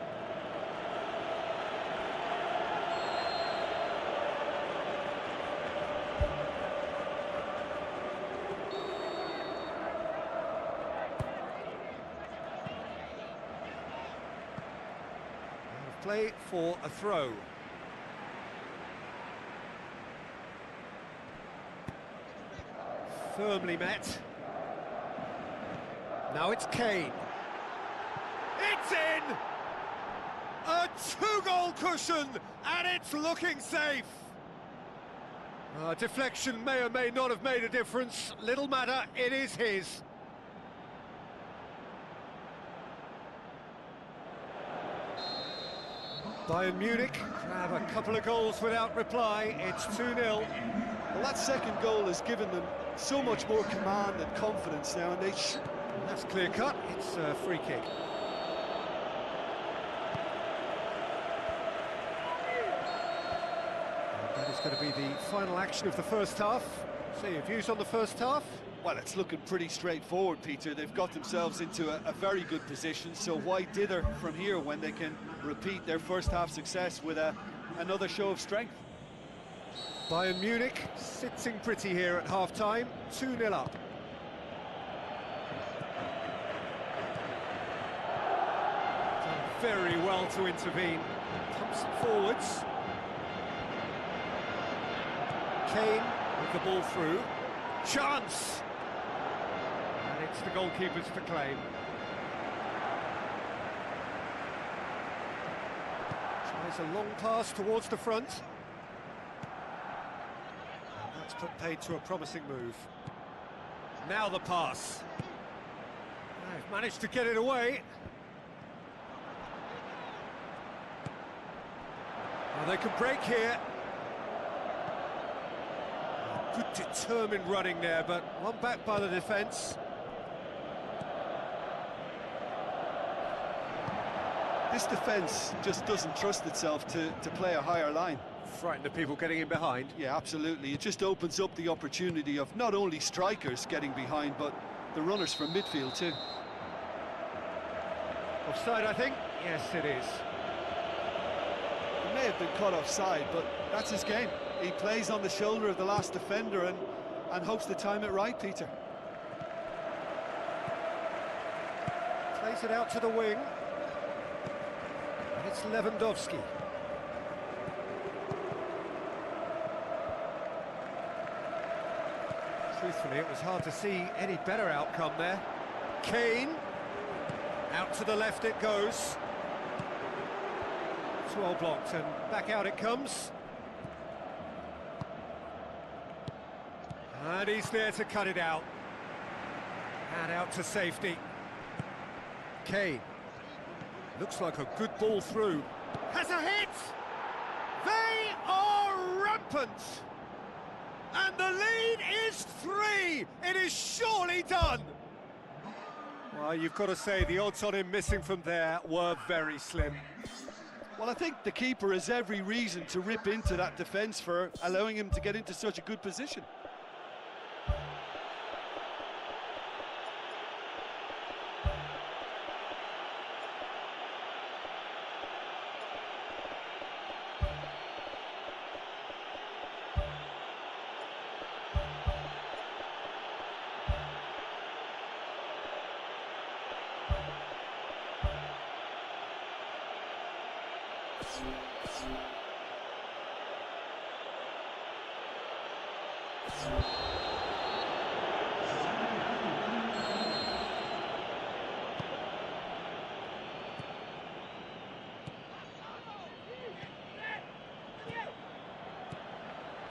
Play for a throw. Firmly met. Now it's Kane. It's in! A two-goal cushion, and it's looking safe. Deflection may or may not have made a difference. Little matter, it is his. Bayern Munich grab a couple of goals without reply. It's 2-0. Well, that second goal has given them so much more command and confidence now, and that's clear cut. It's a free kick. And that is going to be the final action of the first half. So your views on the first half? Well, it's looking pretty straightforward, Peter. They've got themselves into a very good position, so why dither from here when they can repeat their first half success with another show of strength? Bayern Munich sitting pretty here at half-time, 2-0 up. Done very well to intervene. Pumps it forwards. Kane with the ball through. Chance! And it's the goalkeepers to claim. Tries a long pass towards the front. And that's put paid to a promising move. Now the pass. They've managed to get it away. Well, they can break here. Good determined running there, but one back by the defence. This defence just doesn't trust itself to play a higher line. Frighten the people getting in behind. Yeah, absolutely. It just opens up the opportunity of not only strikers getting behind, but the runners from midfield too. Offside, I think. Yes, it is. He may have been caught offside, but that's his game. He plays on the shoulder of the last defender and hopes to time it right, Peter. Plays it out to the wing. And it's Lewandowski. Truthfully, it was hard to see any better outcome there. Kane. Out to the left it goes. It's well blocked and back out it comes. And he's there to cut it out. And out to safety. Kane. Looks like a good ball through. Has a hit! They are rampant! And the lead is 3! It is surely done! Well, you've got to say the odds on him missing from there were very slim. Well, I think the keeper has every reason to rip into that defence for allowing him to get into such a good position.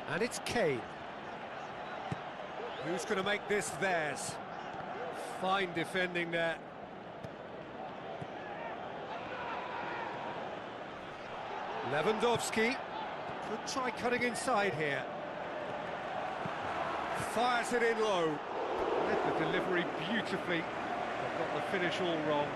And it's Kane. Who's going to make this theirs? Fine defending there. Lewandowski could try cutting inside here. Fires it in low. Led the delivery beautifully, but got the finish all wrong.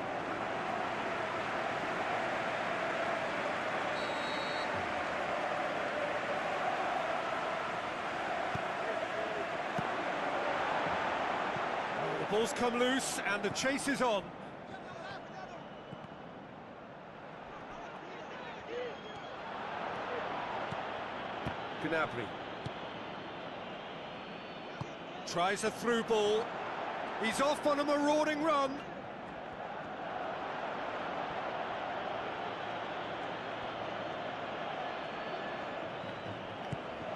The ball's come loose and the chase is on. Gnabry tries a through ball. He's off on a marauding run.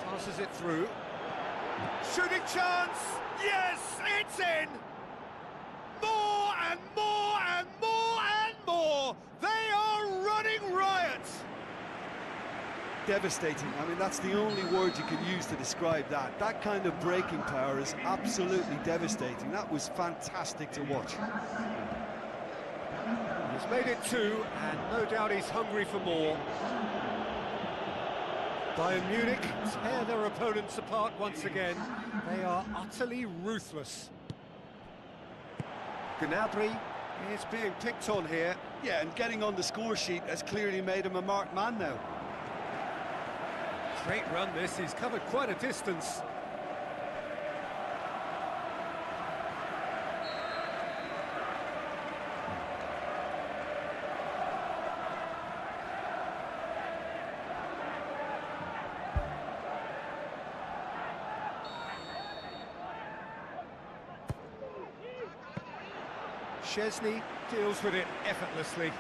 Passes it through. Shooting chance! Yes, it's in! More and more and more and more! They are running riot! Devastating. I mean, that's the only word you can use to describe that. That kind of breaking power is absolutely devastating. That was fantastic to watch. He's made it 2, and no doubt he's hungry for more. Bayern Munich tear their opponents apart once again. They are utterly ruthless. Gnabry is being picked on here. Yeah, and getting on the score sheet has clearly made him a marked man now. Great run this, he's covered quite a distance. Szczesny deals with it effortlessly.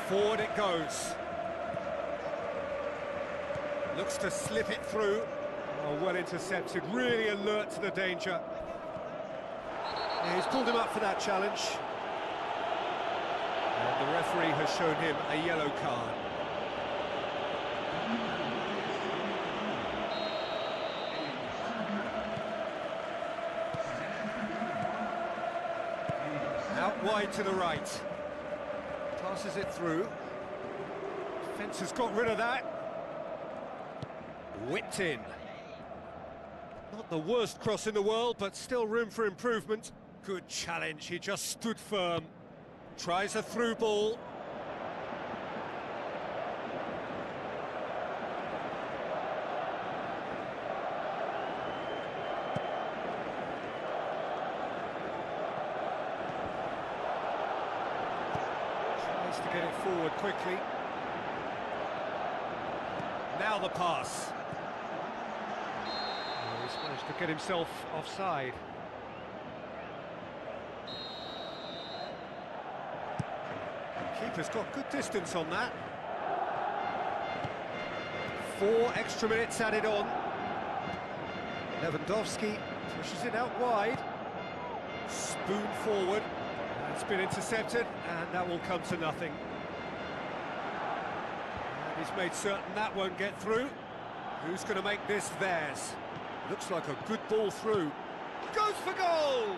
Forward it goes. Looks to slip it through. Oh, well intercepted, really alert to the danger. Yeah, he's pulled him up for that challenge. And the referee has shown him a yellow card. Out wide to the right. Passes it through. Defence has got rid of that. Whipped in. Not the worst cross in the world, but still room for improvement. Good challenge, he just stood firm. Tries a through ball. Tries to get it forward quickly. Now the pass. Oh, he's managed to get himself offside. Keeper's got good distance on that. 4 extra minutes added on. Lewandowski pushes it out wide. Spoon forward. It's been intercepted, and that will come to nothing. And he's made certain that won't get through. Who's going to make this theirs? Looks like a good ball through. Goes for goal!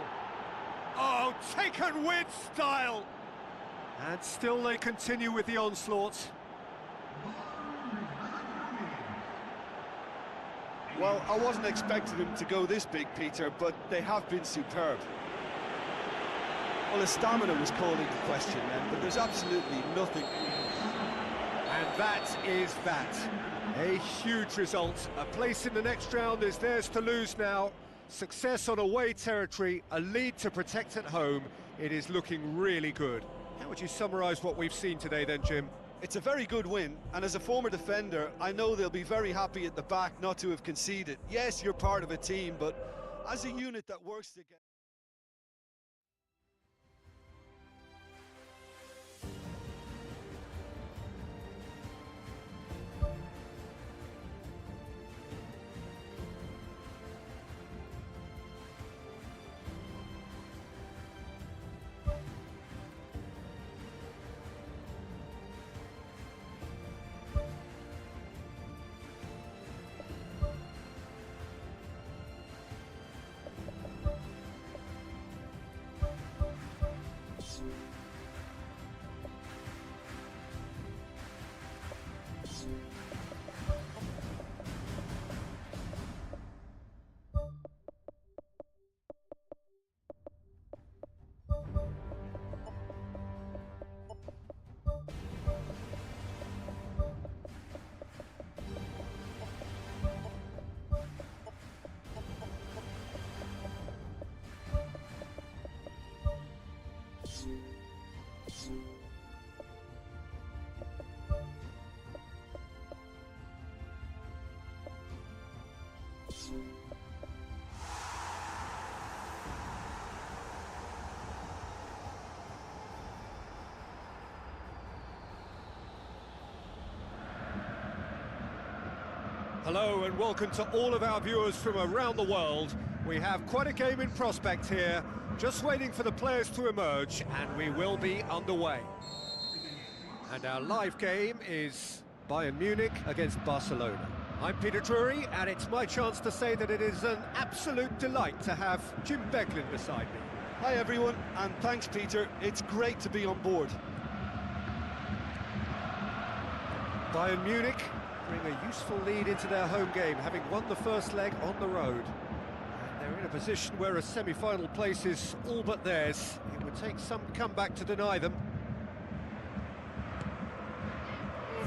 Oh, taken with style! And still they continue with the onslaught. Well, I wasn't expecting them to go this big, Peter, but they have been superb. Well, his stamina was called into question then, but there's absolutely nothing. And that is that. A huge result. A place in the next round is theirs to lose now. Success on away territory, a lead to protect at home. It is looking really good. How would you summarise what we've seen today then, Jim? It's a very good win, and as a former defender, I know they'll be very happy at the back not to have conceded. Yes, you're part of a team, but as a unit that works together... Hello and welcome to all of our viewers from around the world. We have quite a game in prospect here, just waiting for the players to emerge, and we will be underway. And our live game is Bayern Munich against Barcelona. I'm Peter Drury, and it's my chance to say that it is an absolute delight to have Jim Beglin beside me. Hi everyone, and thanks Peter, it's great to be on board. Bayern Munich bring a useful lead into their home game, having won the first leg on the road. And they're in a position where a semi-final place is all but theirs. It would take some comeback to deny them.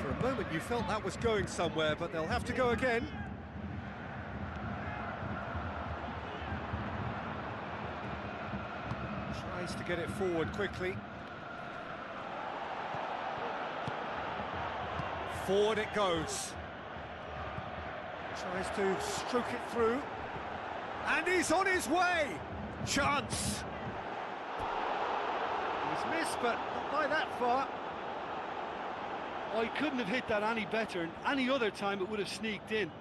For a moment you felt that was going somewhere, but they'll have to go again. Tries to get it forward quickly. Forward it goes. Tries to stroke it through. And he's on his way! Chance! He's missed, but not by that far. I couldn't have hit that any better, and any other time it would have sneaked in.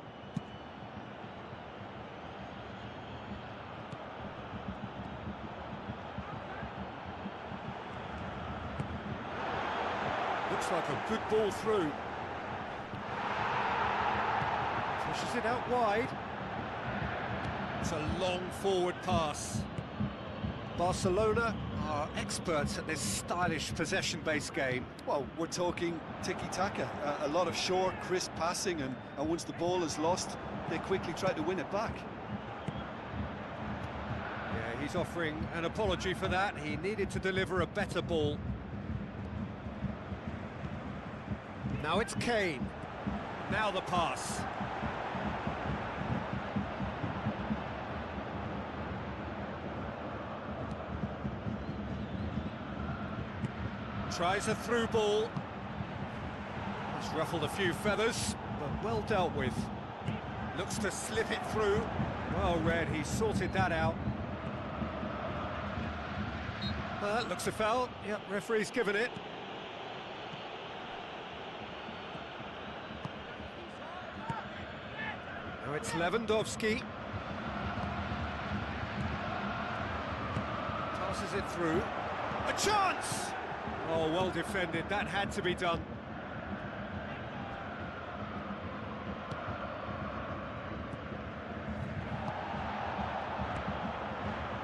Looks like a good ball through. Pushes it out wide. It's a long forward pass. Barcelona are experts at this stylish possession-based game. Well, we're talking tiki-taka, a lot of short, crisp passing, and once the ball is lost, they quickly try to win it back. Yeah, he's offering an apology for that. He needed to deliver a better ball. Now it's Kane. Now the pass. Tries a through ball. It's ruffled a few feathers, but well dealt with. Looks to slip it through. Well read, he sorted that out. Looks a foul. Yep, referee's given it. Now it's Lewandowski. Passes it through. A chance! Oh, well defended. That had to be done.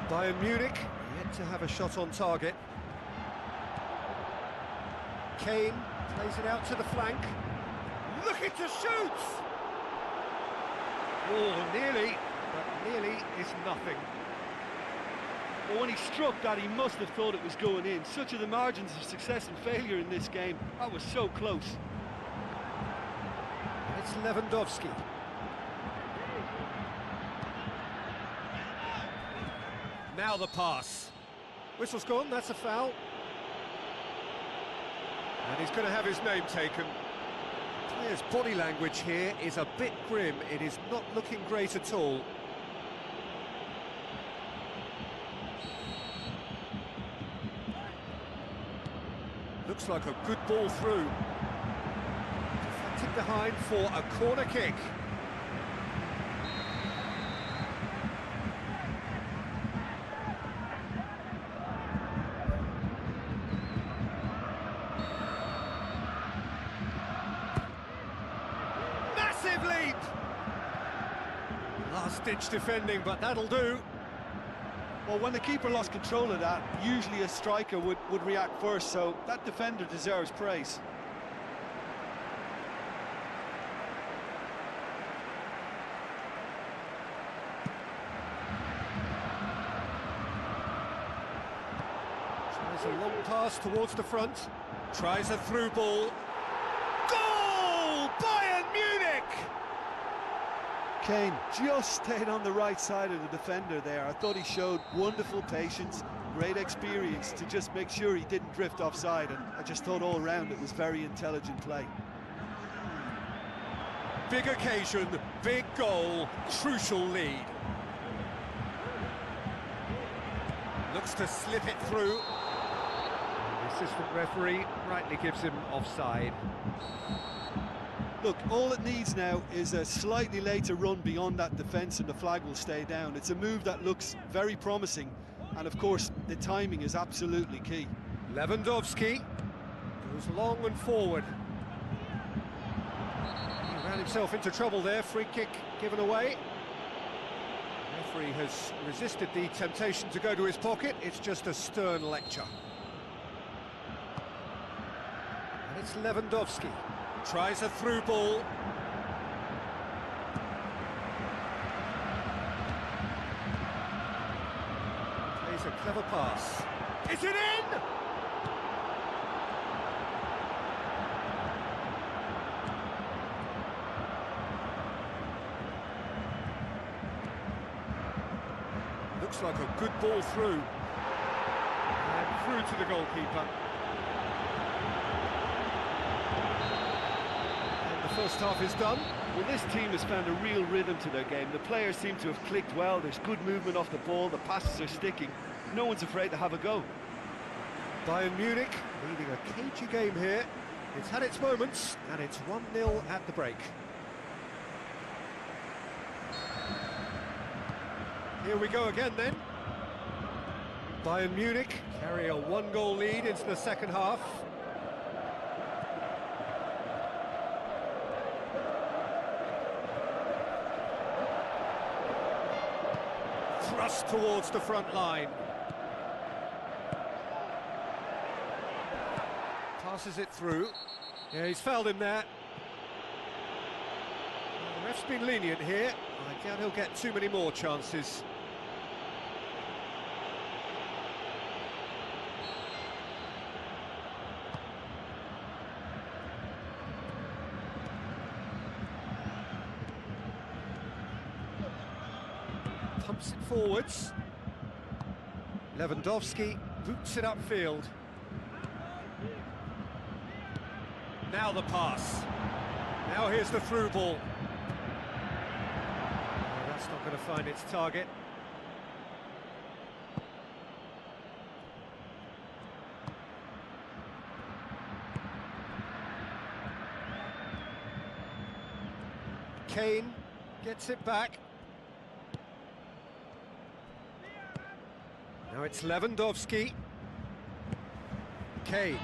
Bayern Munich yet to have a shot on target. Kane plays it out to the flank. Looking to shoot! Oh, nearly, but nearly is nothing. Well, when he struck that, he must have thought it was going in. Such are the margins of success and failure in this game. That was so close. It's Lewandowski. Now the pass. Whistle's gone, that's a foul. And he's going to have his name taken. The player's body language here is a bit grim. It is not looking great at all. Looks like a good ball through. Deflected behind for a corner kick. Massive leap! Last-ditch defending, but that'll do. Well, when the keeper lost control of that, usually a striker would react first, so that defender deserves praise. Tries a long pass towards the front. Tries a through ball. Goal! Bayern Munich! Kane just stayed on the right side of the defender there. I thought he showed wonderful patience, great experience to just make sure he didn't drift offside, and I just thought all round it was very intelligent play. Big occasion, big goal, crucial lead. Looks to slip it through. The assistant referee rightly gives him offside. Look, all it needs now is a slightly later run beyond that defence and the flag will stay down. It's a move that looks very promising, and of course the timing is absolutely key. Lewandowski goes long and forward. He ran himself into trouble there, free kick given away. The referee has resisted the temptation to go to his pocket. It's just a stern lecture. And it's Lewandowski. Tries a through ball. Plays a clever pass. Is it in? Looks like a good ball through. And through to the goalkeeper. First half is done. Well, this team has found a real rhythm to their game. The players seem to have clicked well. There's good movement off the ball. The passes are sticking. No one's afraid to have a go. Bayern Munich leading a cagey game here. It's had its moments, and it's 1-0 at the break. Here we go again then. Bayern Munich carry a one-goal lead into the second half. Thrust towards the front line. Passes it through. Yeah, he's fouled him there. Well, the ref's been lenient here. I doubt he'll get too many more chances. Pumps it forwards. Lewandowski boots it upfield. Now the pass. Now here's the through ball. Oh, that's not going to find its target. Kane gets it back. Now it's Lewandowski. Kane.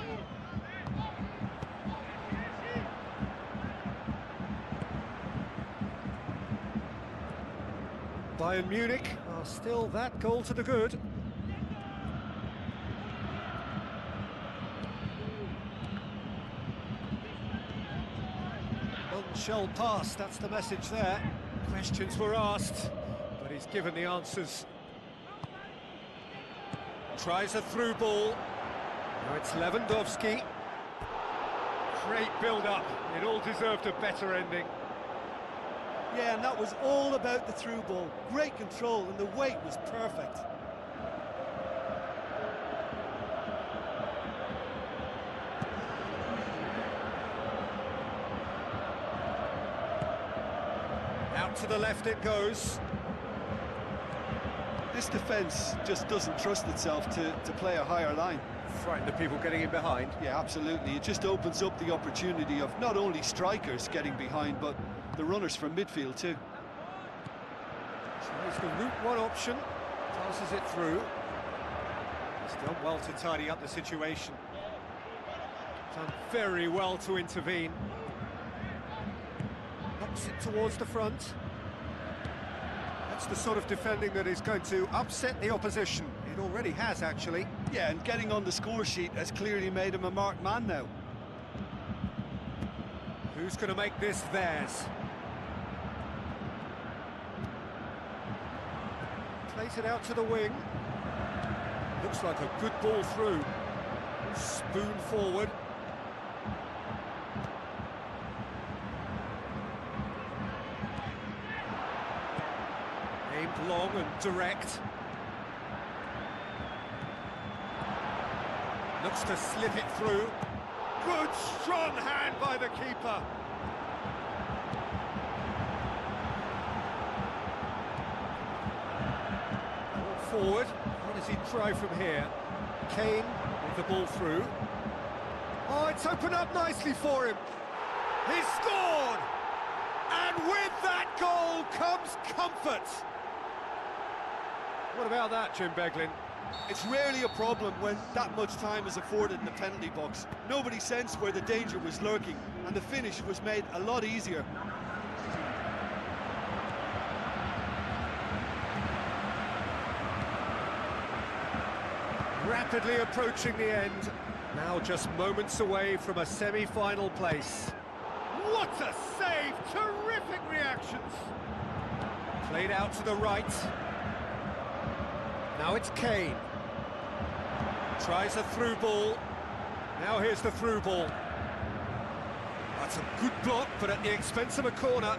Bayern Munich are still that goal to the good. None shall pass, that's the message there. Questions were asked, but he's given the answers. Tries a through ball. Now it's Lewandowski. Great build-up. It all deserved a better ending. Yeah, and that was all about the through ball. Great control, and the weight was perfect. Out to the left it goes. This defence just doesn't trust itself to play a higher line. Frightened of people getting in behind. Yeah, absolutely. It just opens up the opportunity of not only strikers getting behind, but the runners from midfield too. Tries the route one option, passes it through. He's done well to tidy up the situation. Done very well to intervene. Knocks it towards the front. That's the sort of defending that is going to upset the opposition. It already has, actually. Yeah, and getting on the score sheet has clearly made him a marked man now. Who's going to make this theirs? Plays it out to the wing. Looks like a good ball through. Spoon forward. Aimed long and direct. Looks to slip it through. Good, strong hand by the keeper. Forward. What does he try from here? Kane with the ball through. Oh, it's opened up nicely for him. He's scored! And with that goal comes comfort. What about that, Jim Beglin? It's rarely a problem when that much time is afforded in the penalty box. Nobody sensed where the danger was lurking, and the finish was made a lot easier. Rapidly approaching the end, now just moments away from a semi-final place. What a save! Terrific reactions! Played out to the right. Now it's Kane. Tries a through ball. Now here's the through ball. That's a good block, but at the expense of a corner.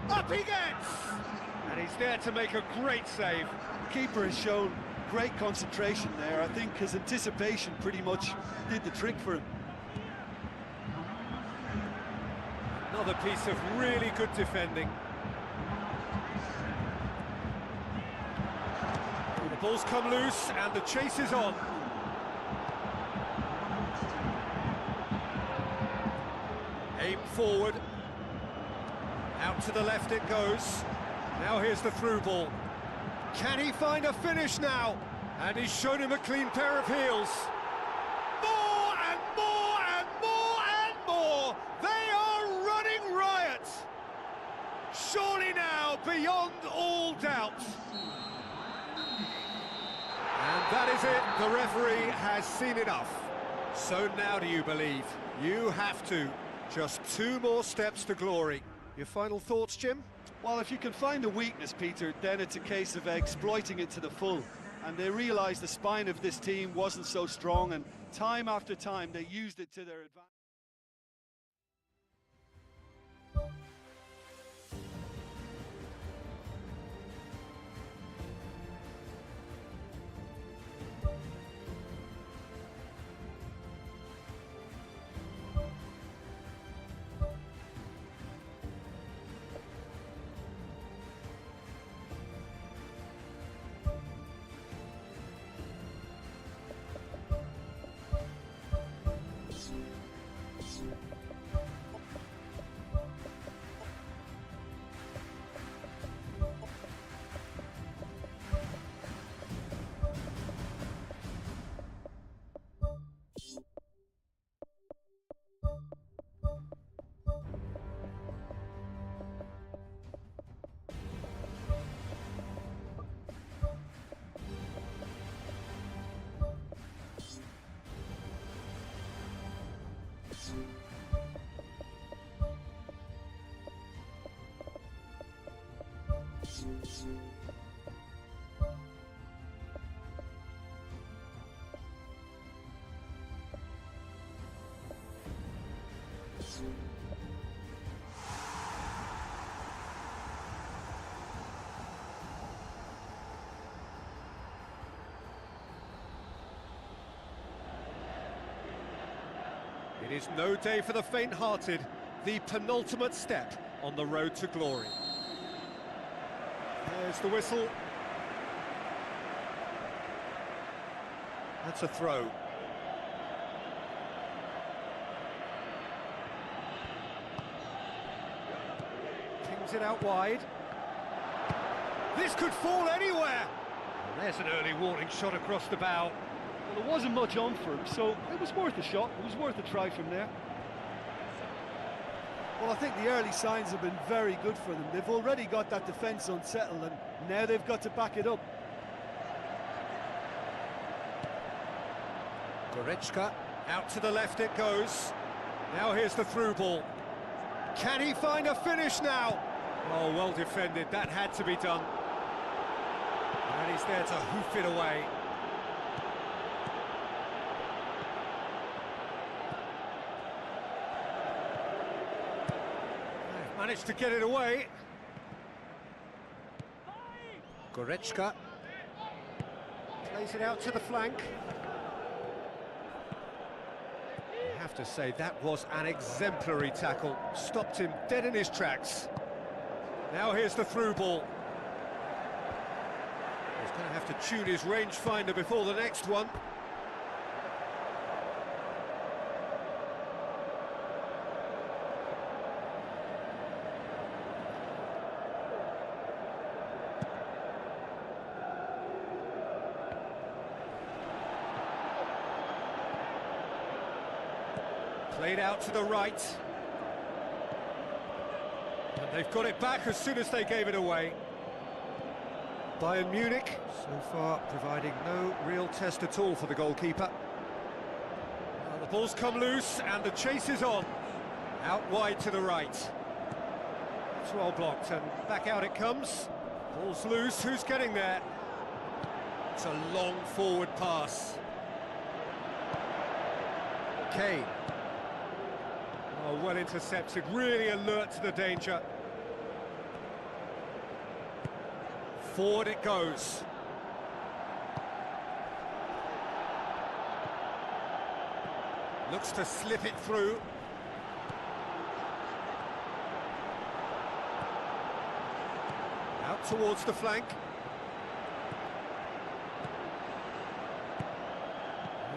Up he gets! And he's there to make a great save. The keeper has shown great concentration there. I think his anticipation pretty much did the trick for him. Another piece of really good defending. The ball's come loose and the chase is on. Aim forward. Out to the left it goes. Now here's the through ball. Can he find a finish now? And he's shown him a clean pair of heels. More and more and more and more! They are running riot! Surely now, beyond all doubt. And that is it, the referee has seen enough. So now do you believe? You have to. Just 2 more steps to glory. Your final thoughts, Jim? Well, if you can find a weakness, Peter, then it's a case of exploiting it to the full. And they realised the spine of this team wasn't so strong, and time after time they used it to their advantage. It is no day for the faint-hearted, the penultimate step on the road to glory. There's the whistle. That's a throw. Pings it out wide. This could fall anywhere. And there's an early warning shot across the bow. Well, there wasn't much on for him, so it was worth a shot. It was worth a try from there. Well, I think the early signs have been very good for them. They've already got that defence unsettled, and now they've got to back it up. Goretzka, out to the left it goes. Now here's the through ball. Can he find a finish now? Oh, well defended, that had to be done. And he's there to hoof it away. Managed to get it away. Goretzka plays it out to the flank. I have to say that was an exemplary tackle. Stopped him dead in his tracks. Now here's the through ball. He's going to have to tune his rangefinder before the next one. Played out to the right. And they've got it back as soon as they gave it away. Bayern Munich, so far providing no real test at all for the goalkeeper. Now the ball's come loose and the chase is on. Out wide to the right. It's well blocked and back out it comes. Ball's loose, who's getting there? It's a long forward pass. Kane. Oh, well intercepted, really alert to the danger. Forward it goes. Looks to slip it through. Out towards the flank.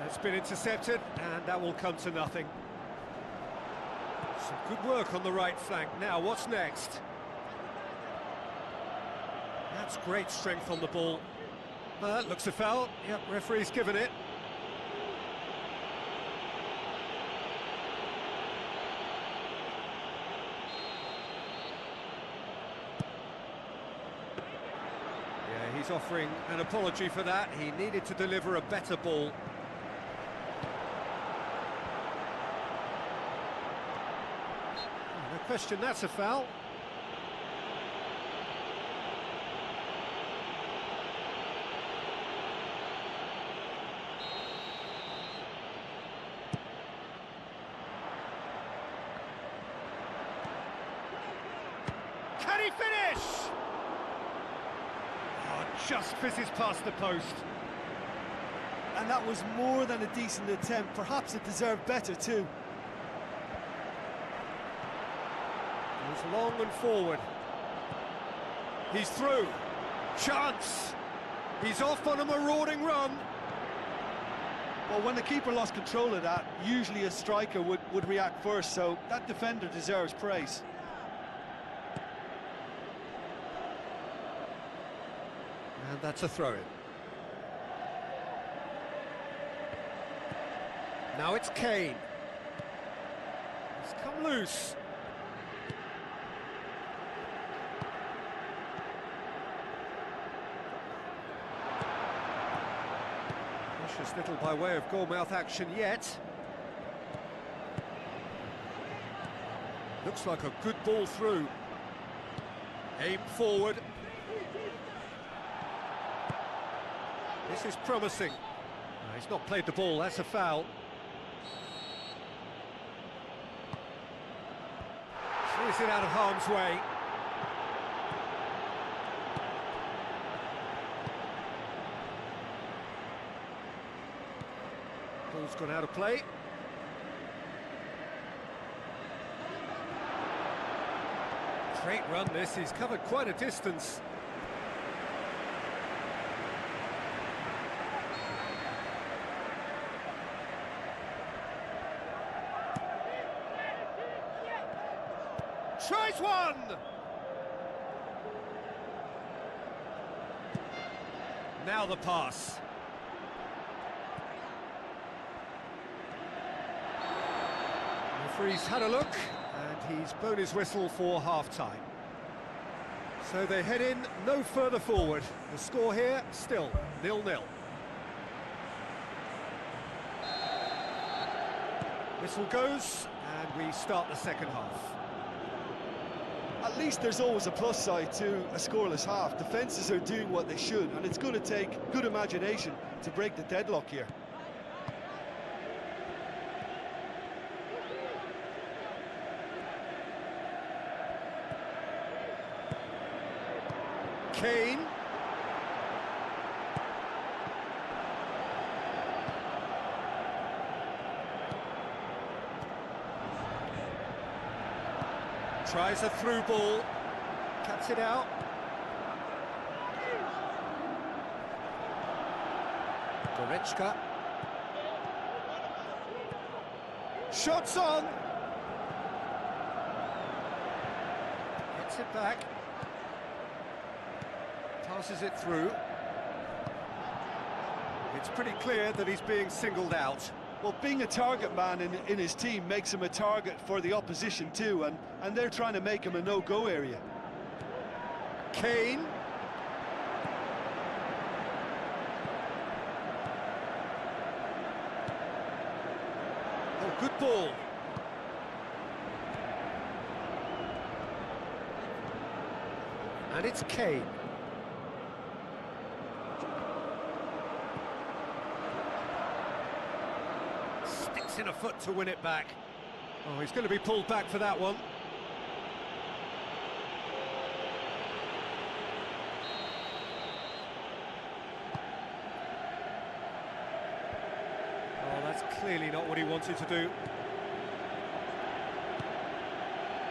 It's been intercepted, and that will come to nothing. Some good work on the right flank. Now, what's next? That's great strength on the ball. Looks a foul. Yep, referee's given it. Yeah, he's offering an apology for that. He needed to deliver a better ball. No question, that's a foul. Can he finish? Oh, just fizzes past the post. And that was more than a decent attempt. Perhaps it deserved better too. Goes long and forward. He's through. Chance. He's off on a marauding run. Well, when the keeper lost control of that, usually a striker would react first, so that defender deserves praise. And that's a throw-in. Now it's Kane. He's come loose. Precious little by way of goal-mouth action yet. Looks like a good ball through. Aim forward. This is promising. No, he's not played the ball, that's a foul. Clears it out of harm's way. Ball's gone out of play. Great run this, he's covered quite a distance. Tries one! Now the pass. Referee's had a look, and he's blown his whistle for half-time. So they head in no further forward. The score here, still 0-0. Whistle goes, and we start the second half. At least there's always a plus side to a scoreless half. Defences are doing what they should, and it's going to take good imagination to break the deadlock here. Kane. Tries a through ball, cuts it out. Goretzka. Shots on. Gets it back. Passes it through. It's pretty clear that he's being singled out. Well, being a target man in his team makes him a target for the opposition too, and they're trying to make him a no-go area. Kane. Oh, good ball. And it's Kane. In a foot to win it back. Oh, he's going to be pulled back for that one. Oh, that's clearly not what he wanted to do.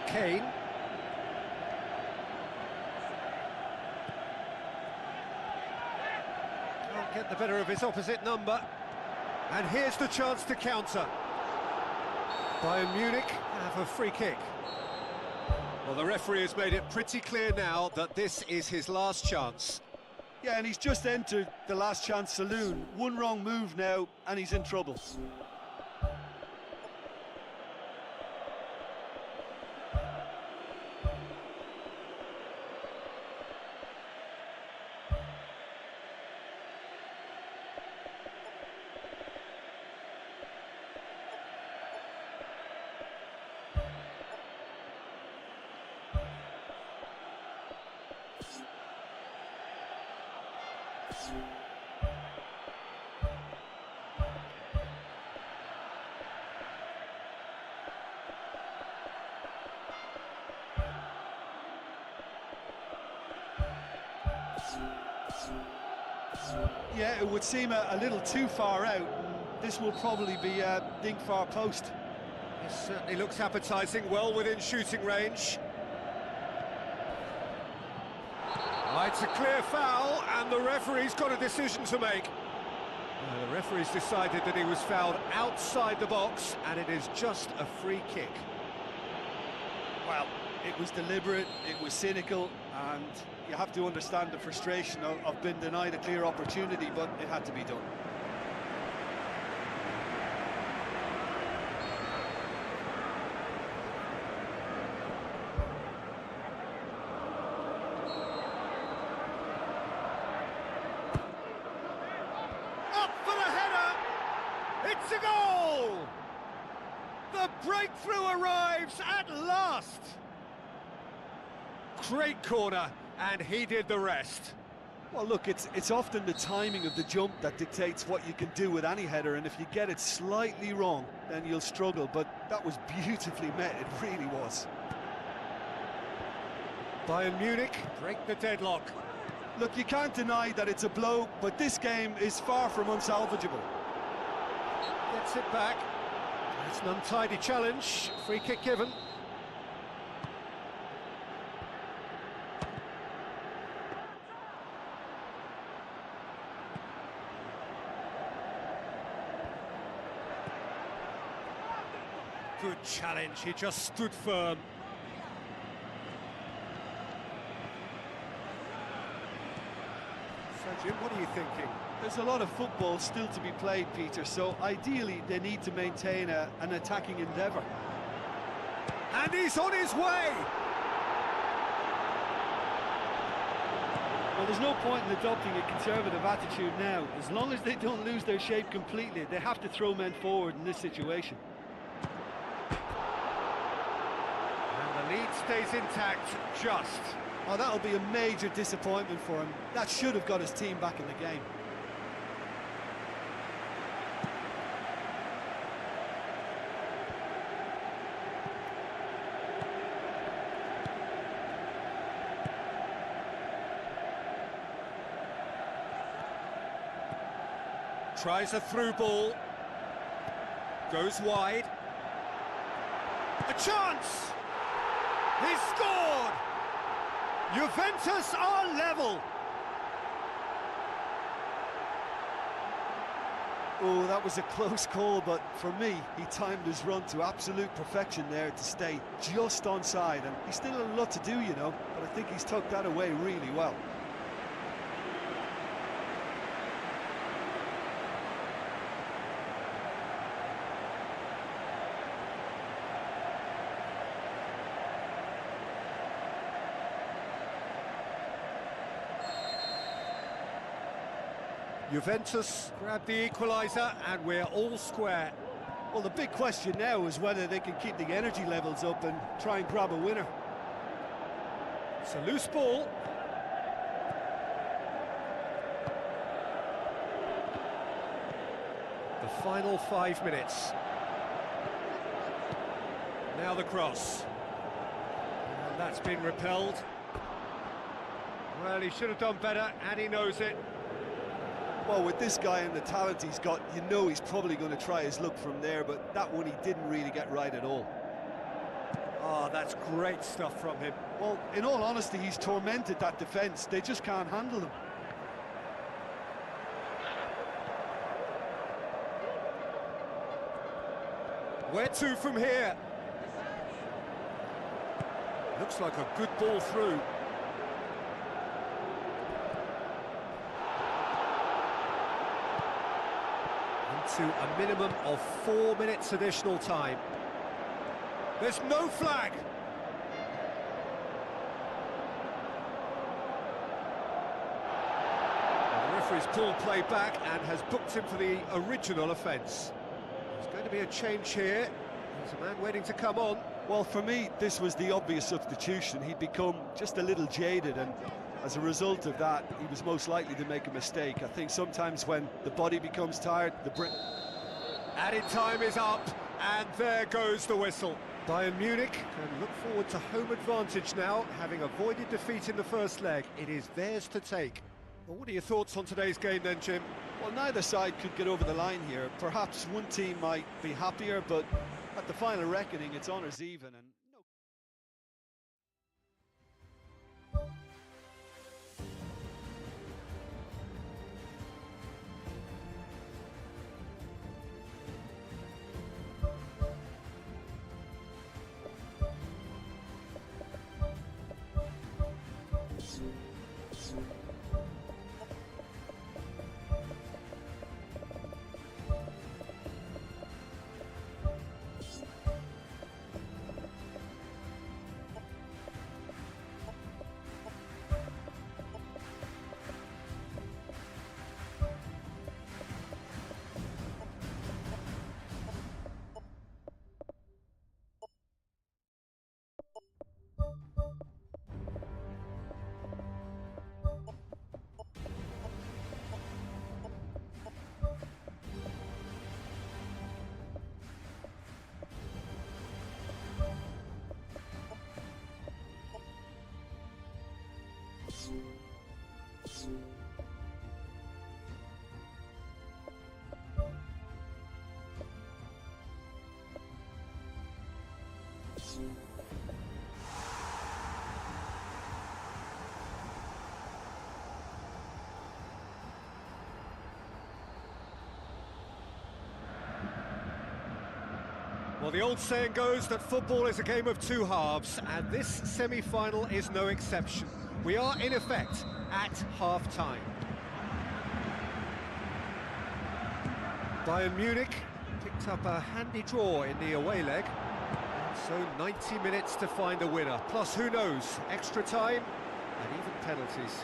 Kane. Can't get the better of his opposite number. And here's the chance to counter. Bayern Munich have a free kick. Well, the referee has made it pretty clear now that this is his last chance. Yeah, and he's just entered the last chance saloon. One wrong move now, and he's in trouble. Yeah, it would seem a little too far out. This will probably be a dink far post. It certainly looks appetising, well within shooting range. It's a clear foul, and the referee's got a decision to make. The referee's decided that he was fouled outside the box, and it is just a free kick. Well, it was deliberate, it was cynical, and you have to understand the frustration of being denied a clear opportunity, but it had to be done. Up for the header! It's a goal! The breakthrough arrives at last! Great corner, and he did the rest. Well, look, it's often the timing of the jump that dictates what you can do with any header, and if you get it slightly wrong, then you'll struggle, but that was beautifully met, it really was. Bayern Munich break the deadlock. Look, you can't deny that it's a blow, but this game is far from unsalvageable. Gets it back. It's an untidy challenge. Free kick given. Good challenge, he just stood firm. So Jim, what are you thinking? There's a lot of football still to be played, Peter, so ideally they need to maintain an attacking endeavour. And he's on his way! Well, there's no point in adopting a conservative attitude now. As long as they don't lose their shape completely, they have to throw men forward in this situation. And the lead stays intact, just. Oh, that'll be a major disappointment for him. That should have got his team back in the game. Tries a through ball. Goes wide. A chance! He's scored! Juventus are level! Oh, that was a close call, but for me, he timed his run to absolute perfection there to stay just onside, and he's still a lot to do, you know, but I think he's tucked that away really well. Juventus grab the equaliser, and we're all square. Well, the big question now is whether they can keep the energy levels up and try and grab a winner. It's a loose ball. The final 5 minutes. Now the cross. And that's been repelled. Well, he should have done better, and he knows it. Well, with this guy and the talent he's got, you know he's probably going to try his luck from there, but that one he didn't really get right at all. Oh, that's great stuff from him. Well, in all honesty, he's tormented that defence. They just can't handle him. Where to from here? Looks like a good ball through. Into a minimum of 4 minutes additional time. There's no flag. The referee's pulled play back and has booked him for the original offence. There's going to be a change here. There's a man waiting to come on. Well, for me, this was the obvious substitution. He'd become just a little jaded, and as a result of that, he was most likely to make a mistake. I think sometimes when the body becomes tired, the brain... Added time is up, and there goes the whistle. Bayern Munich can look forward to home advantage now, having avoided defeat in the first leg. It is theirs to take. Well, what are your thoughts on today's game then, Jim? Well, neither side could get over the line here. Perhaps one team might be happier, but at the final reckoning, it's honours even. And Well, the old saying goes that football is a game of two halves, and this semi-final is no exception. We are, in effect, at half-time. Bayern Munich picked up a handy draw in the away leg, and so 90 minutes to find a winner. Plus, who knows, extra time and even penalties.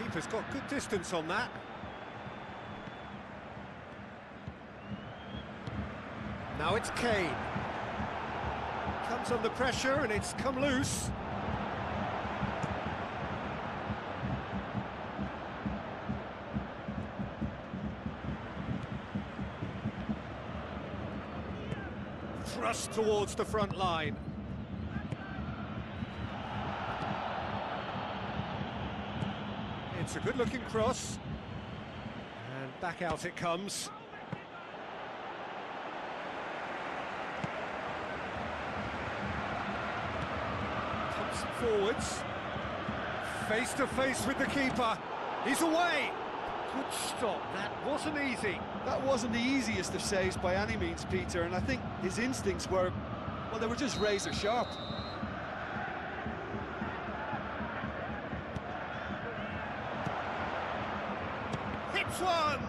Keeper's got good distance on that. Now it's Kane. Comes under pressure and it's come loose. Thrust towards the front line. It's a good-looking cross, and back out it comes. Pumps it forwards, face to face with the keeper. He's away. Good stop. That wasn't easy. that wasn't the easiest of saves by any means, Peter, and I think his instincts were, well, they were just razor sharp. Hits one!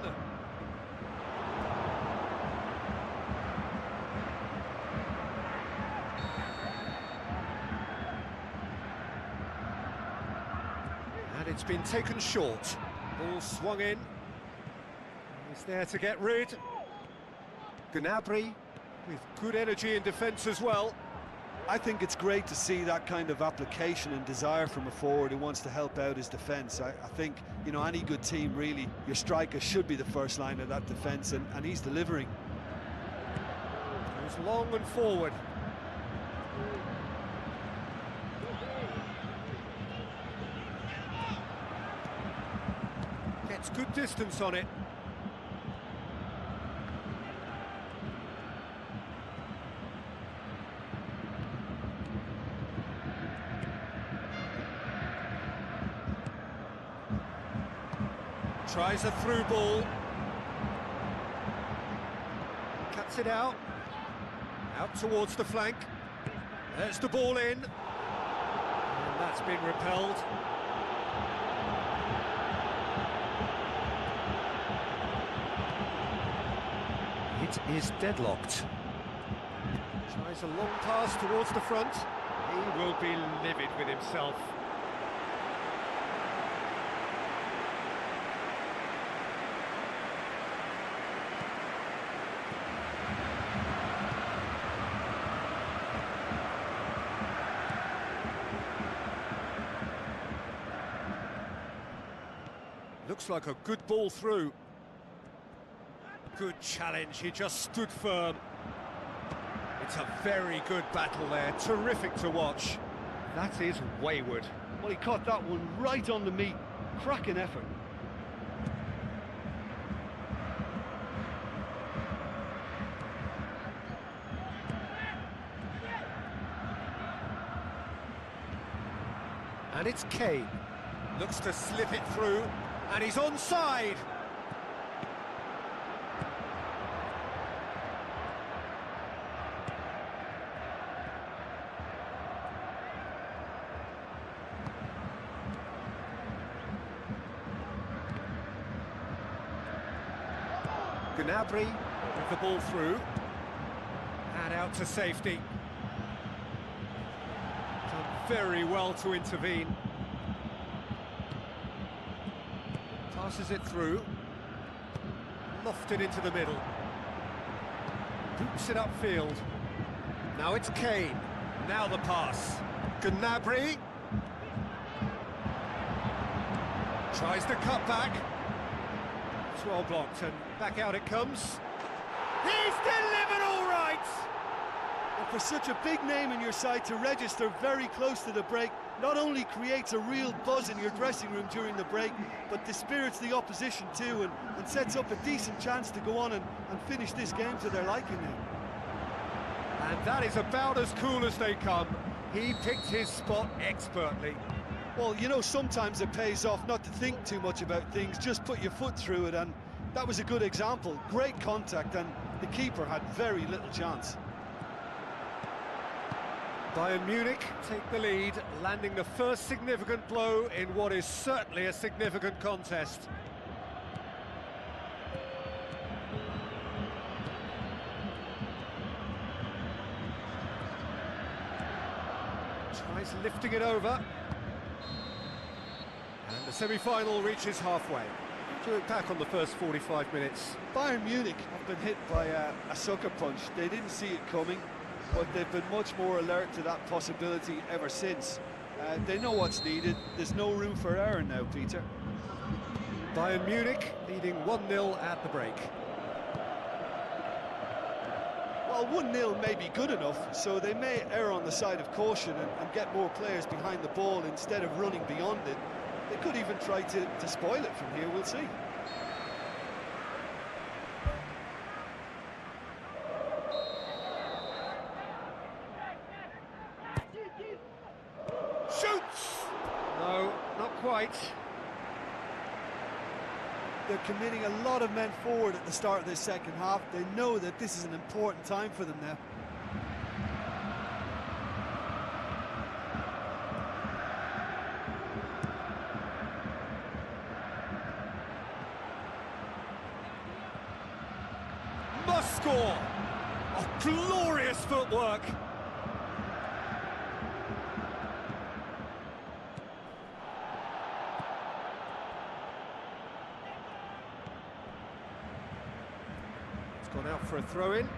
And it's been taken short. Ball swung in. He's there to get rid. Gnabry with good energy in defence as well. I think it's great to see that kind of application and desire from a forward who wants to help out his defence. I think, you know, any good team, really, your striker should be the first line of that defence, and he's delivering. Goes long and forward. Gets good distance on it. Tries a through ball. Cuts it out. Out towards the flank. There's the ball in. And that's been repelled. It is deadlocked. Tries a long pass towards the front. He will be livid with himself. Looks like a good ball through. Good challenge, he just stood firm. It's a very good battle there, terrific to watch. That is wayward. Well, he caught that one right on the meat. Cracking effort. And it's Kane. Looks to slip it through, and he's onside. Gnabry with the ball through, and out to safety. Done very well to intervene. Passes it through, lofted into the middle. Boots it upfield. Now it's Kane. Now the pass. Gnabry tries to cut back. It's well blocked, and back out it comes. He's delivered all right! And for such a big name in your side to register very close to the break, not only creates a real buzz in your dressing room during the break, but dispirits the opposition too, and sets up a decent chance to go on and finish this game to their liking now. And that is about as cool as they come. He picked his spot expertly. Well, you know, sometimes it pays off not to think too much about things, just put your foot through it, and that was a good example. Great contact, and the keeper had very little chance. Bayern Munich take the lead, landing the first significant blow in what is certainly a significant contest. Tries lifting it over. And the semi-final reaches halfway. To look back on the first 45 minutes. Bayern Munich have been hit by a sucker punch. They didn't see it coming, but they've been much more alert to that possibility ever since. They know what's needed. There's no room for error now, Peter. Bayern Munich leading 1-0 at the break. Well, 1-0 may be good enough, so they may err on the side of caution and get more players behind the ball instead of running beyond it. They could even try to spoil it from here, we'll see. Shoots! No, not quite. They're committing a lot of men forward at the start of this second half. They know that this is an important time for them now. Must score! Oh, glorious footwork! Gone out for a throw-in.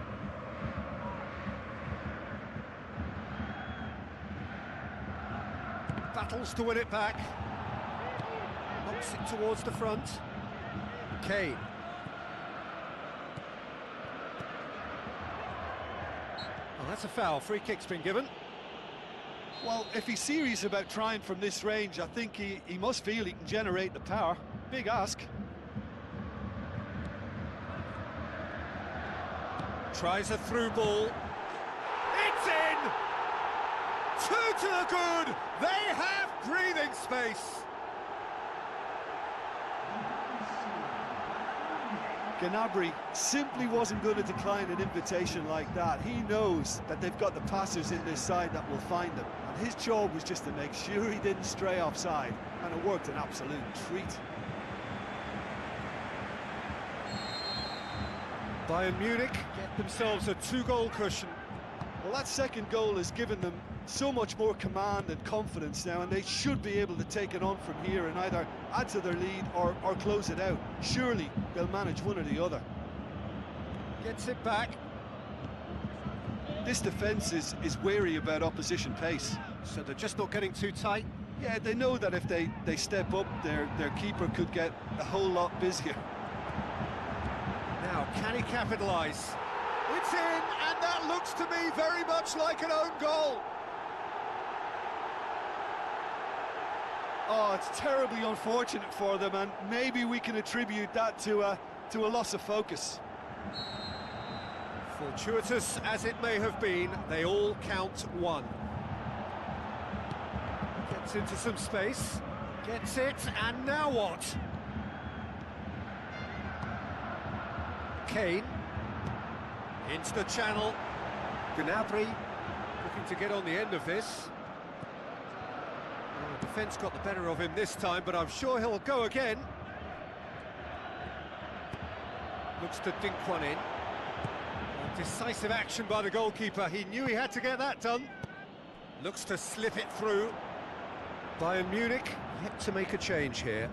Battles to win it back. Knocks it towards the front. Kane. Oh, that's a foul. Free kick's been given. Well, if he's serious about trying from this range, I think he must feel he can generate the power. Big ask. Tries a through ball. It's in! Two to the good! They have breathing space! Gnabry simply wasn't going to decline an invitation like that. He knows that they've got the passers in this side that will find them. And his job was just to make sure he didn't stray offside. And it worked an absolute treat. Bayern Munich get themselves a 2-goal cushion. Well, that second goal has given them so much more command and confidence now, and they should be able to take it on from here and either add to their lead or close it out. Surely they'll manage one or the other. Gets it back. This defence is wary about opposition pace. So they're just not getting too tight? Yeah, they know that if they step up, their keeper could get a whole lot busier. Now, can he capitalise? It's in, and that looks to me very much like an own goal. Oh, it's terribly unfortunate for them, and maybe we can attribute that to a loss of focus. Fortuitous as it may have been, they all count one. Gets into some space, gets it, and now what? Kane into the channel. Gnabry looking to get on the end of this. The defence got the better of him this time, but I'm sure he'll go again. Looks to dink one in. Decisive action by the goalkeeper. He knew he had to get that done. Looks to slip it through. Bayern Munich yet to make a change here.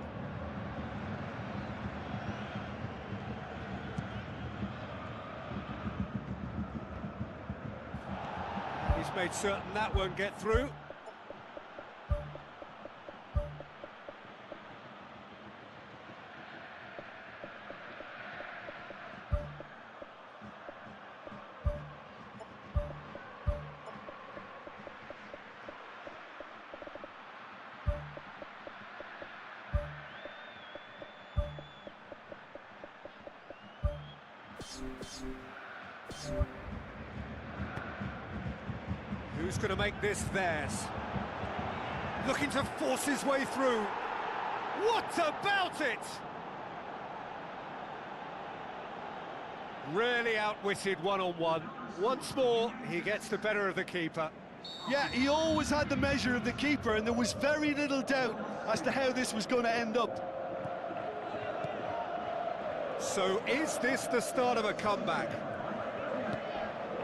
He's made certain that won't get through. Who's going to make this theirs? Looking to force his way through. What about it? Really outwitted one-on-one. Once more, he gets the better of the keeper. Yeah, he always had the measure of the keeper, and there was very little doubt as to how this was going to end up. So is this the start of a comeback?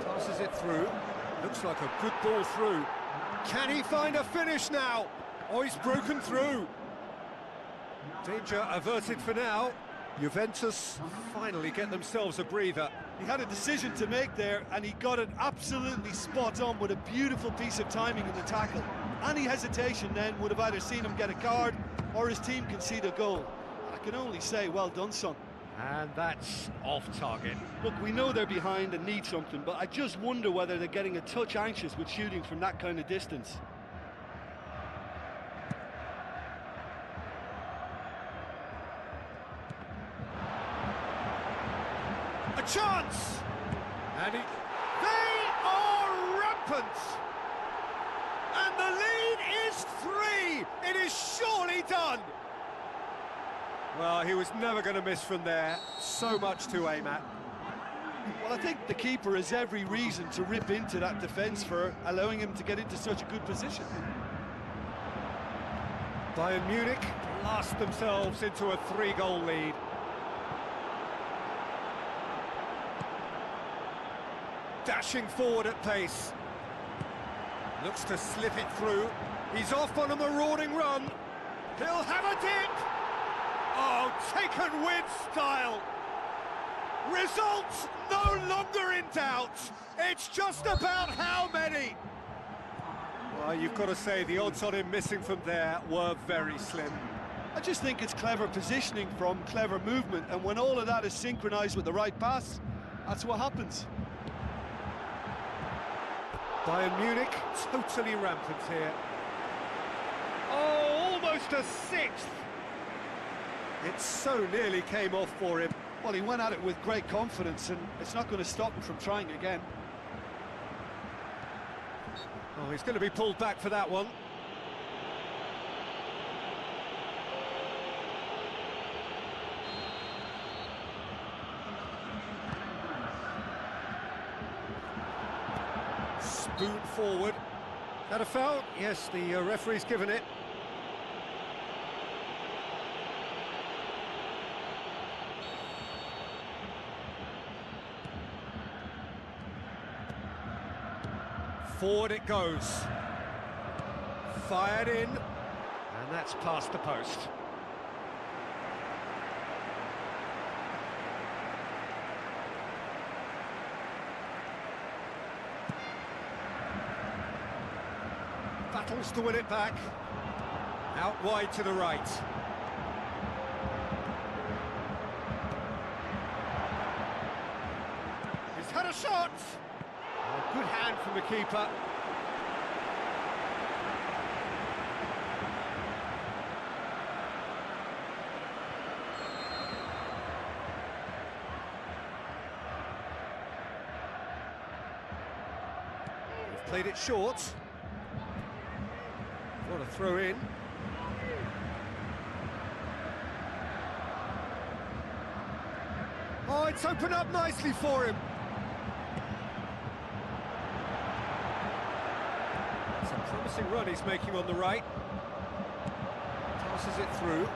Passes it through. Looks like a good ball through. Can he find a finish now? Oh, he's broken through. Danger averted for now. Juventus finally get themselves a breather. He had a decision to make there, and he got it absolutely spot on with a beautiful piece of timing in the tackle. Any hesitation then would have either seen him get a card or his team concede a goal. I can only say, well done, son. And that's off target. Look, we know they're behind and need something, but I just wonder whether they're getting a touch anxious with shooting from that kind of distance. A chance! And they are rampant! And the lead is 3! It is surely done! Well, he was never going to miss from there. So much to aim at. Well, I think the keeper has every reason to rip into that defence for allowing him to get into such a good position. Bayern Munich blast themselves into a 3-goal lead. Dashing forward at pace. Looks to slip it through. He's off on a marauding run. He'll have a dip. Oh, taken with style. Results no longer in doubt. It's just about how many. Well, you've got to say the odds on him missing from there were very slim. I just think it's clever positioning from clever movement, and when all of that is synchronised with the right pass, that's what happens. Bayern Munich totally rampant here. Oh, almost a 6th. It so nearly came off for him. Well, he went at it with great confidence, and it's not going to stop him from trying again. Oh, he's going to be pulled back for that one. spoon forward. That a foul? Yes, the referee's given it. Forward it goes. Fired in, and that's past the post. Battles to win it back. Out wide to the right. He's had a shot! Oh, good hand from the keeper. He's played it short. What a throw in. Oh, it's opened up nicely for him. It's a promising run he's making on the right. Tosses it through.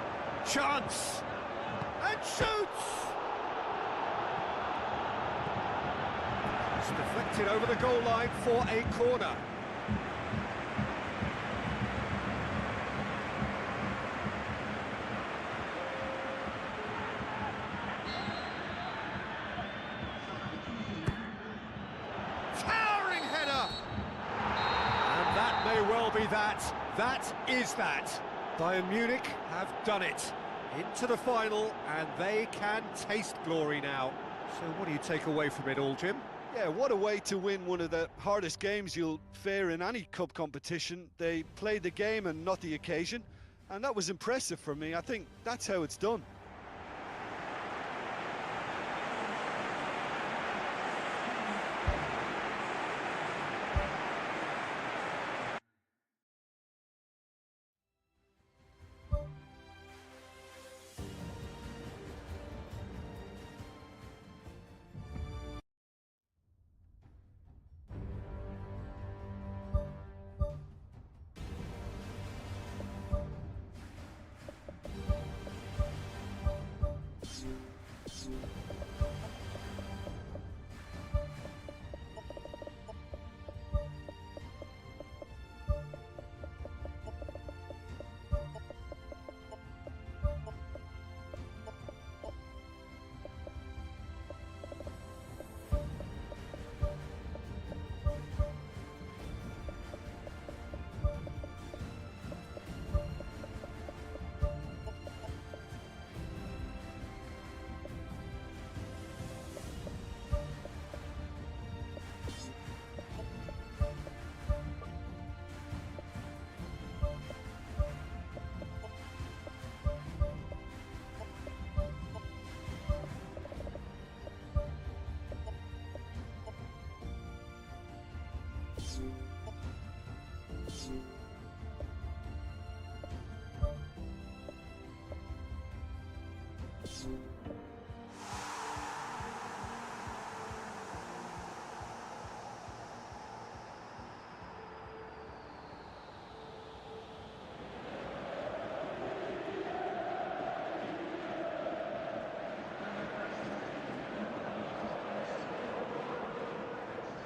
Chance! And shoots! It's deflected over the goal line for a corner. Towering header! And that may well be that. That is that. Bayern Munich have done it. Into the final, and they can taste glory now. So what do you take away from it all, Jim? Yeah, what a way to win one of the hardest games you'll fare in any cup competition. They played the game and not the occasion, and that was impressive for me. I think that's how it's done.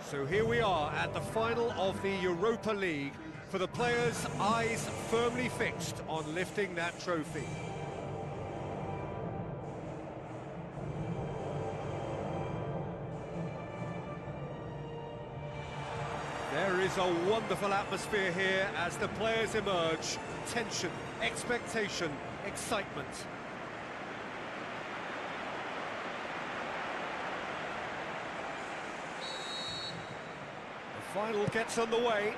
So here we are at the final of the Europa League, for the players' eyes firmly fixed on lifting that trophy. There is a wonderful atmosphere here as the players emerge. Tension, expectation, excitement. The final gets underway.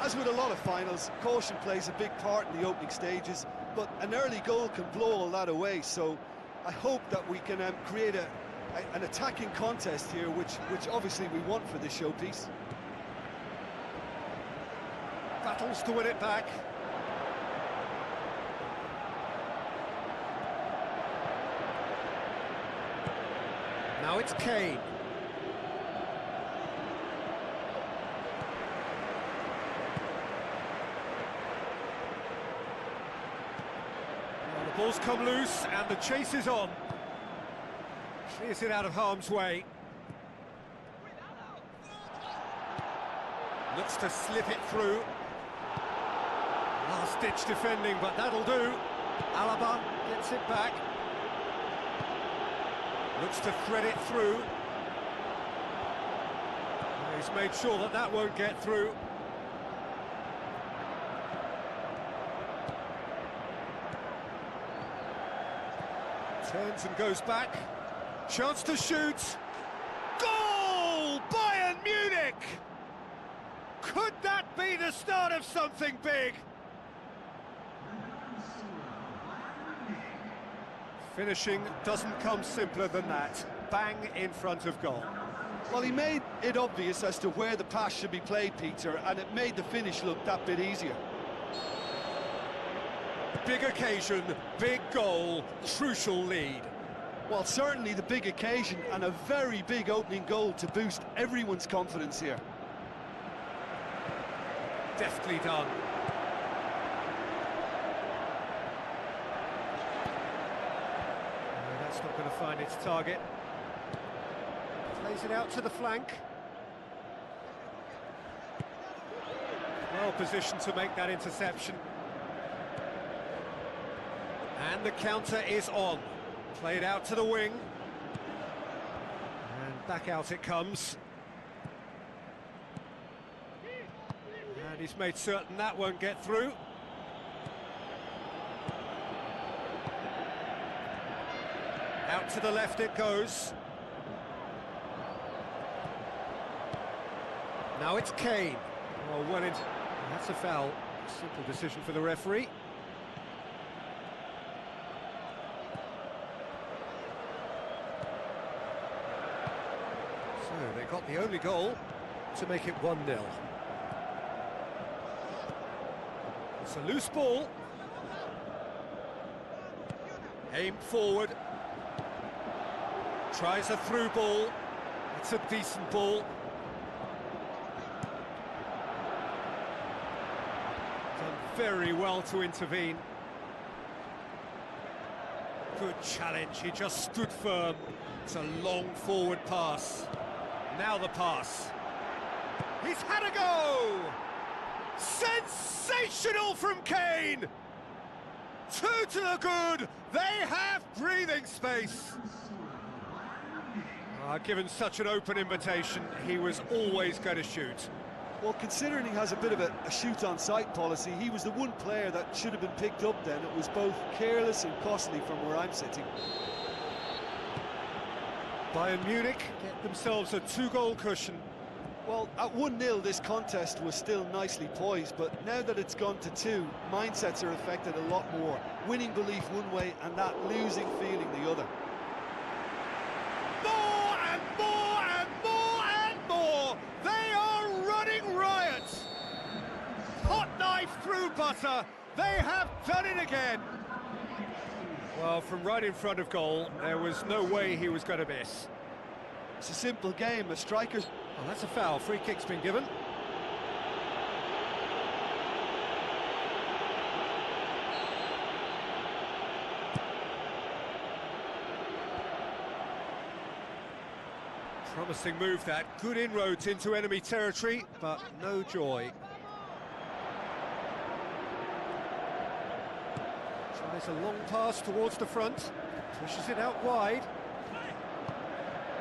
As with a lot of finals, caution plays a big part in the opening stages, but an early goal can blow all that away, so I hope that we can create an attacking contest here, which obviously we want for this showpiece. Battles to win it back. Now it's Kane. Ball's come loose and the chase is on. Clears it out of harm's way. Looks to slip it through. Last-ditch defending, but that'll do. Alaba gets it back. Looks to thread it through. He's made sure that that won't get through. Turns and goes back. Chance to shoot. Goal! Bayern Munich! Could that be the start of something big? Finishing doesn't come simpler than that. Bang in front of goal. Well, he made it obvious as to where the pass should be played, Peter, and it made the finish look that bit easier. Big occasion, big goal, crucial lead. Well, certainly the big occasion and a very big opening goal to boost everyone's confidence here. Deftly done. No, that's not going to find its target. Plays it out to the flank. Well positioned to make that interception. And the counter is on. Played out to the wing. And back out it comes. And he's made certain that won't get through. Out to the left it goes. Now it's Kane. Oh, well, that's a foul. Simple decision for the referee. So they got the only goal to make it 1-0. It's a loose ball. Aimed forward. Tries a through ball. It's a decent ball. Done very well to intervene. Good challenge, he just stood firm. It's a long forward pass. Now the pass. He's had a go! Sensational from Kane! 2 to the good, they have breathing space. Given such an open invitation, he was always going to shoot. Well, considering he has a bit of a shoot-on-sight policy, he was the one player that should have been picked up then. It was both careless and costly from where I'm sitting. Bayern Munich get themselves a 2-goal cushion. Well, at 1-0 this contest was still nicely poised, but now that it's gone to 2, mindsets are affected a lot more. Winning belief one way and that losing feeling the other. More and more and more and more! They are running riot! Hot knife through butter, they have done it again! Well, from right in front of goal, there was no way he was going to miss. It's a simple game, a striker's... Oh, that's a foul, free kick's been given. Promising move that, good inroads into enemy territory, but no joy. Tries a long pass towards the front, pushes it out wide.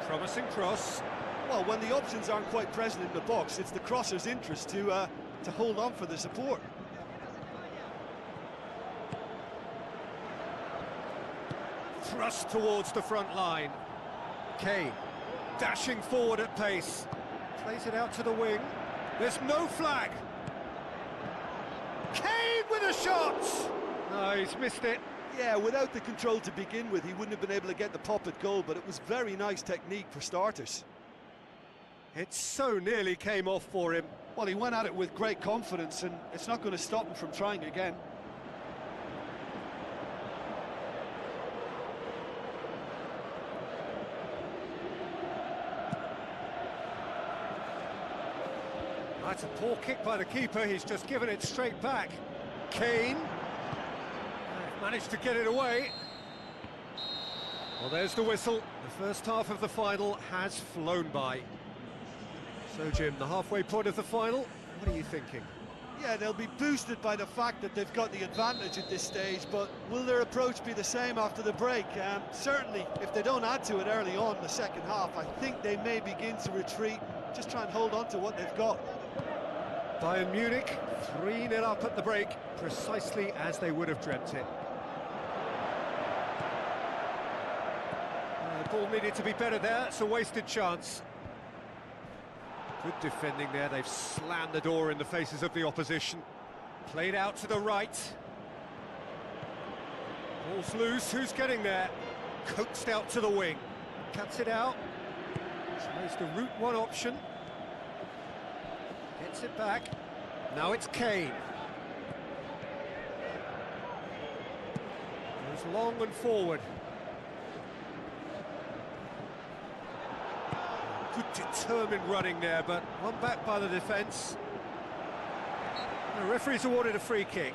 Promising cross. Well, when the options aren't quite present in the box, it's the crosser's interest to hold on for the support. Thrust towards the front line. Kane, dashing forward at pace. Plays it out to the wing. There's no flag. Kane with a shot! No, he's missed it. Yeah, without the control to begin with, he wouldn't have been able to get the pop at goal, but it was very nice technique for starters. It so nearly came off for him. Well, he went at it with great confidence, and it's not going to stop him from trying again. That's a poor kick by the keeper, he's just given it straight back. Kane. Managed to get it away. Well, there's the whistle. The first half of the final has flown by. So, Jim, the halfway point of the final, what are you thinking? Yeah, they'll be boosted by the fact that they've got the advantage at this stage, but will their approach be the same after the break? Certainly, if they don't add to it early on in the second half, I think they may begin to retreat, just try and hold on to what they've got. Bayern Munich, 3-0 up at the break, precisely as they would have dreamt it. The ball needed to be better there, it's a wasted chance. Good defending there, they've slammed the door in the faces of the opposition. Played out to the right. Ball's loose, who's getting there? Coaxed out to the wing. Cuts it out. Tries the route one option. Gets it back. Now it's Kane. Goes long and forward. Good determined running there, but one back by the defence. The referee's awarded a free kick.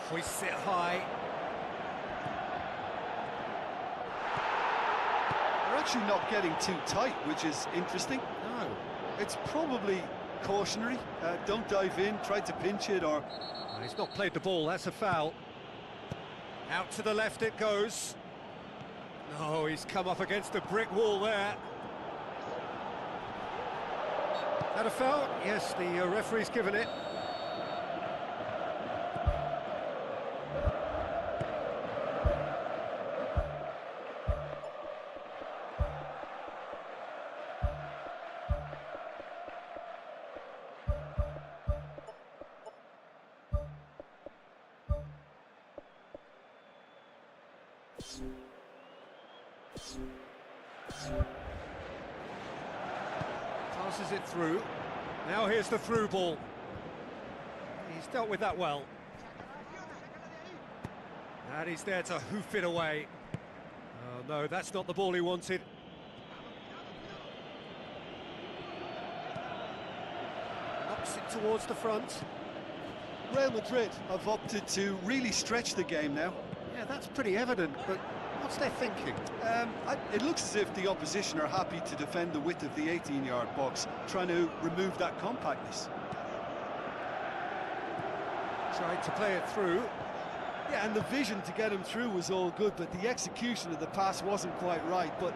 Hoists it high. They're actually not getting too tight, which is interesting. No. It's probably cautionary. Don't dive in, try to pinch it, or... Well, he's not played the ball, that's a foul. Out to the left it goes. No, he's come up against a brick wall there. Had a foul? Yes, the referee's given it. Passes it through. Now here's the through ball. He's dealt with that well. And he's there to hoof it away. Oh no, that's not the ball he wanted. Knocks it towards the front. Real Madrid have opted to really stretch the game now. Yeah, that's pretty evident, but what's their thinking? It looks as if the opposition are happy to defend the width of the 18-yard box, trying to remove that compactness. Tried to play it through. Yeah, and the vision to get him through was all good, but the execution of the pass wasn't quite right. But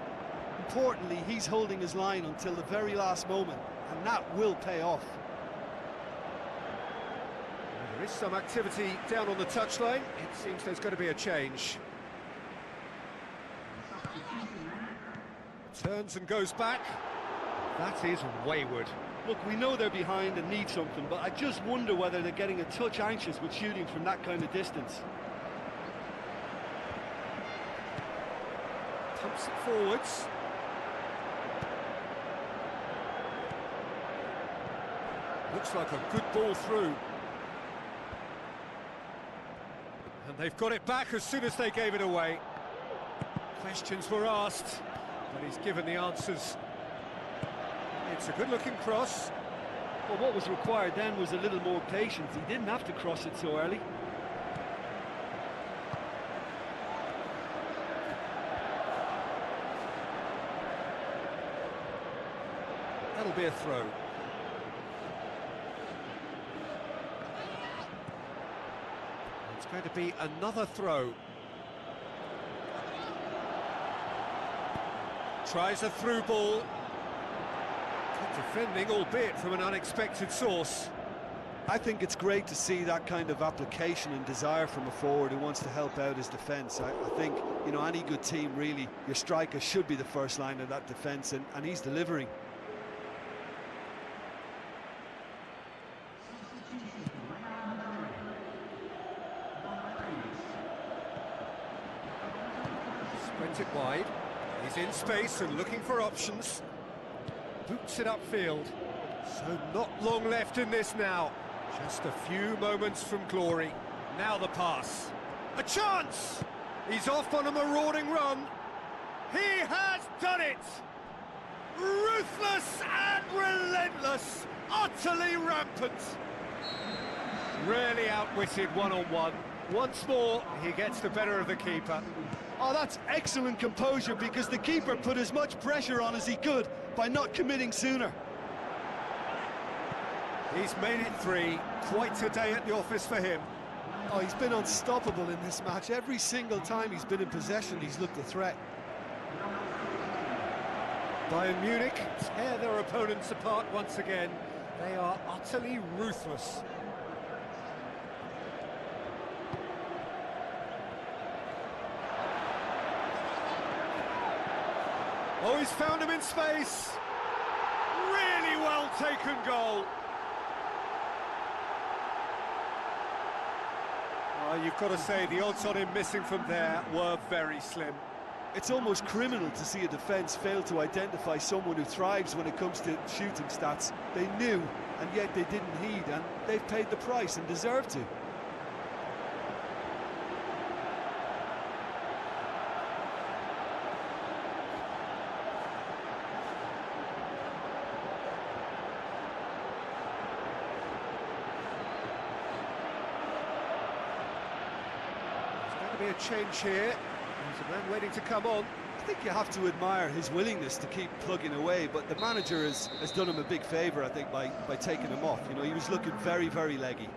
importantly, he's holding his line until the very last moment, and that will pay off. There is some activity down on the touchline. It seems there's going to be a change. Turns and goes back. That is wayward. Look, we know they're behind and need something, but I just wonder whether they're getting a touch anxious with shooting from that kind of distance. Pumps it forwards. Looks like a good ball through. And they've got it back as soon as they gave it away. Questions were asked, but he's given the answers. It's a good-looking cross. Well, what was required then was a little more patience. He didn't have to cross it so early. That'll be a throw. It's going to be another throw. Tries a through ball. Good defending, albeit from an unexpected source. I think it's great to see that kind of application and desire from a forward who wants to help out his defence. I think, you know, any good team, really, your striker should be the first line of that defence, and he's delivering. Sprint it wide. He's in space and looking for options. Boots it upfield. So not long left in this now. Just a few moments from glory. Now the pass. A chance! He's off on a marauding run. He has done it! Ruthless and relentless, utterly rampant. Really outwitted one-on-one. Once more, he gets the better of the keeper. Oh, that's excellent composure, because the keeper put as much pressure on as he could by not committing sooner. He's made it 3. Quite a day at the office for him. Oh, he's been unstoppable in this match. Every single time he's been in possession, he's looked a threat. Bayern Munich tear their opponents apart once again. They are utterly ruthless. Oh, he's found him in space. Really well taken goal. Well, you've got to say the odds on him missing from there were very slim. It's almost criminal to see a defence fail to identify someone who thrives when it comes to shooting stats. They knew, and yet they didn't heed, and they've paid the price and deserve to. Be a change here. There's a man waiting to come on. I think you have to admire his willingness to keep plugging away, but the manager has done him a big favour, I think, by taking him off. You know, he was looking very, very leggy.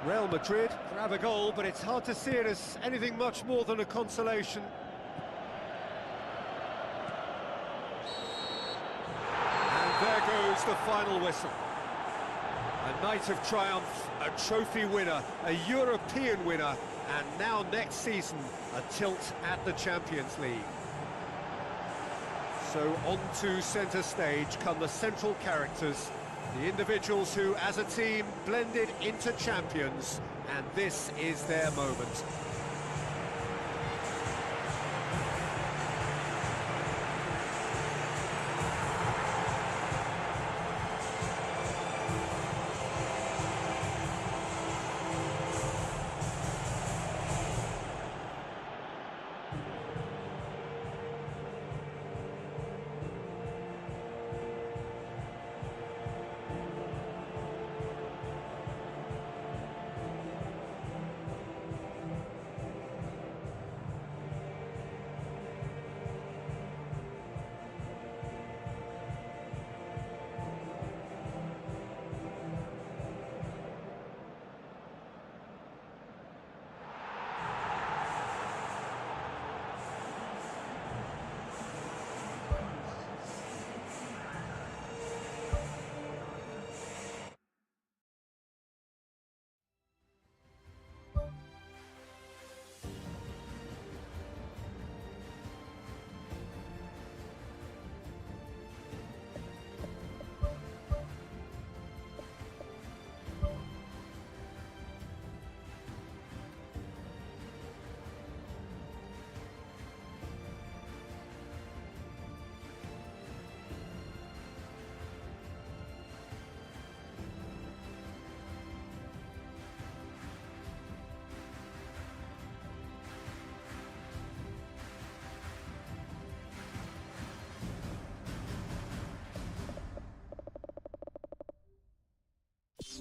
Real Madrid grab a goal, but it's hard to see it as anything much more than a consolation. And there goes the final whistle. A night of triumph, a trophy winner, a European winner, and now next season, a tilt at the Champions League. So on to centre stage come the central characters, the individuals who, as a team, blended into champions, and this is their moment.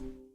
us.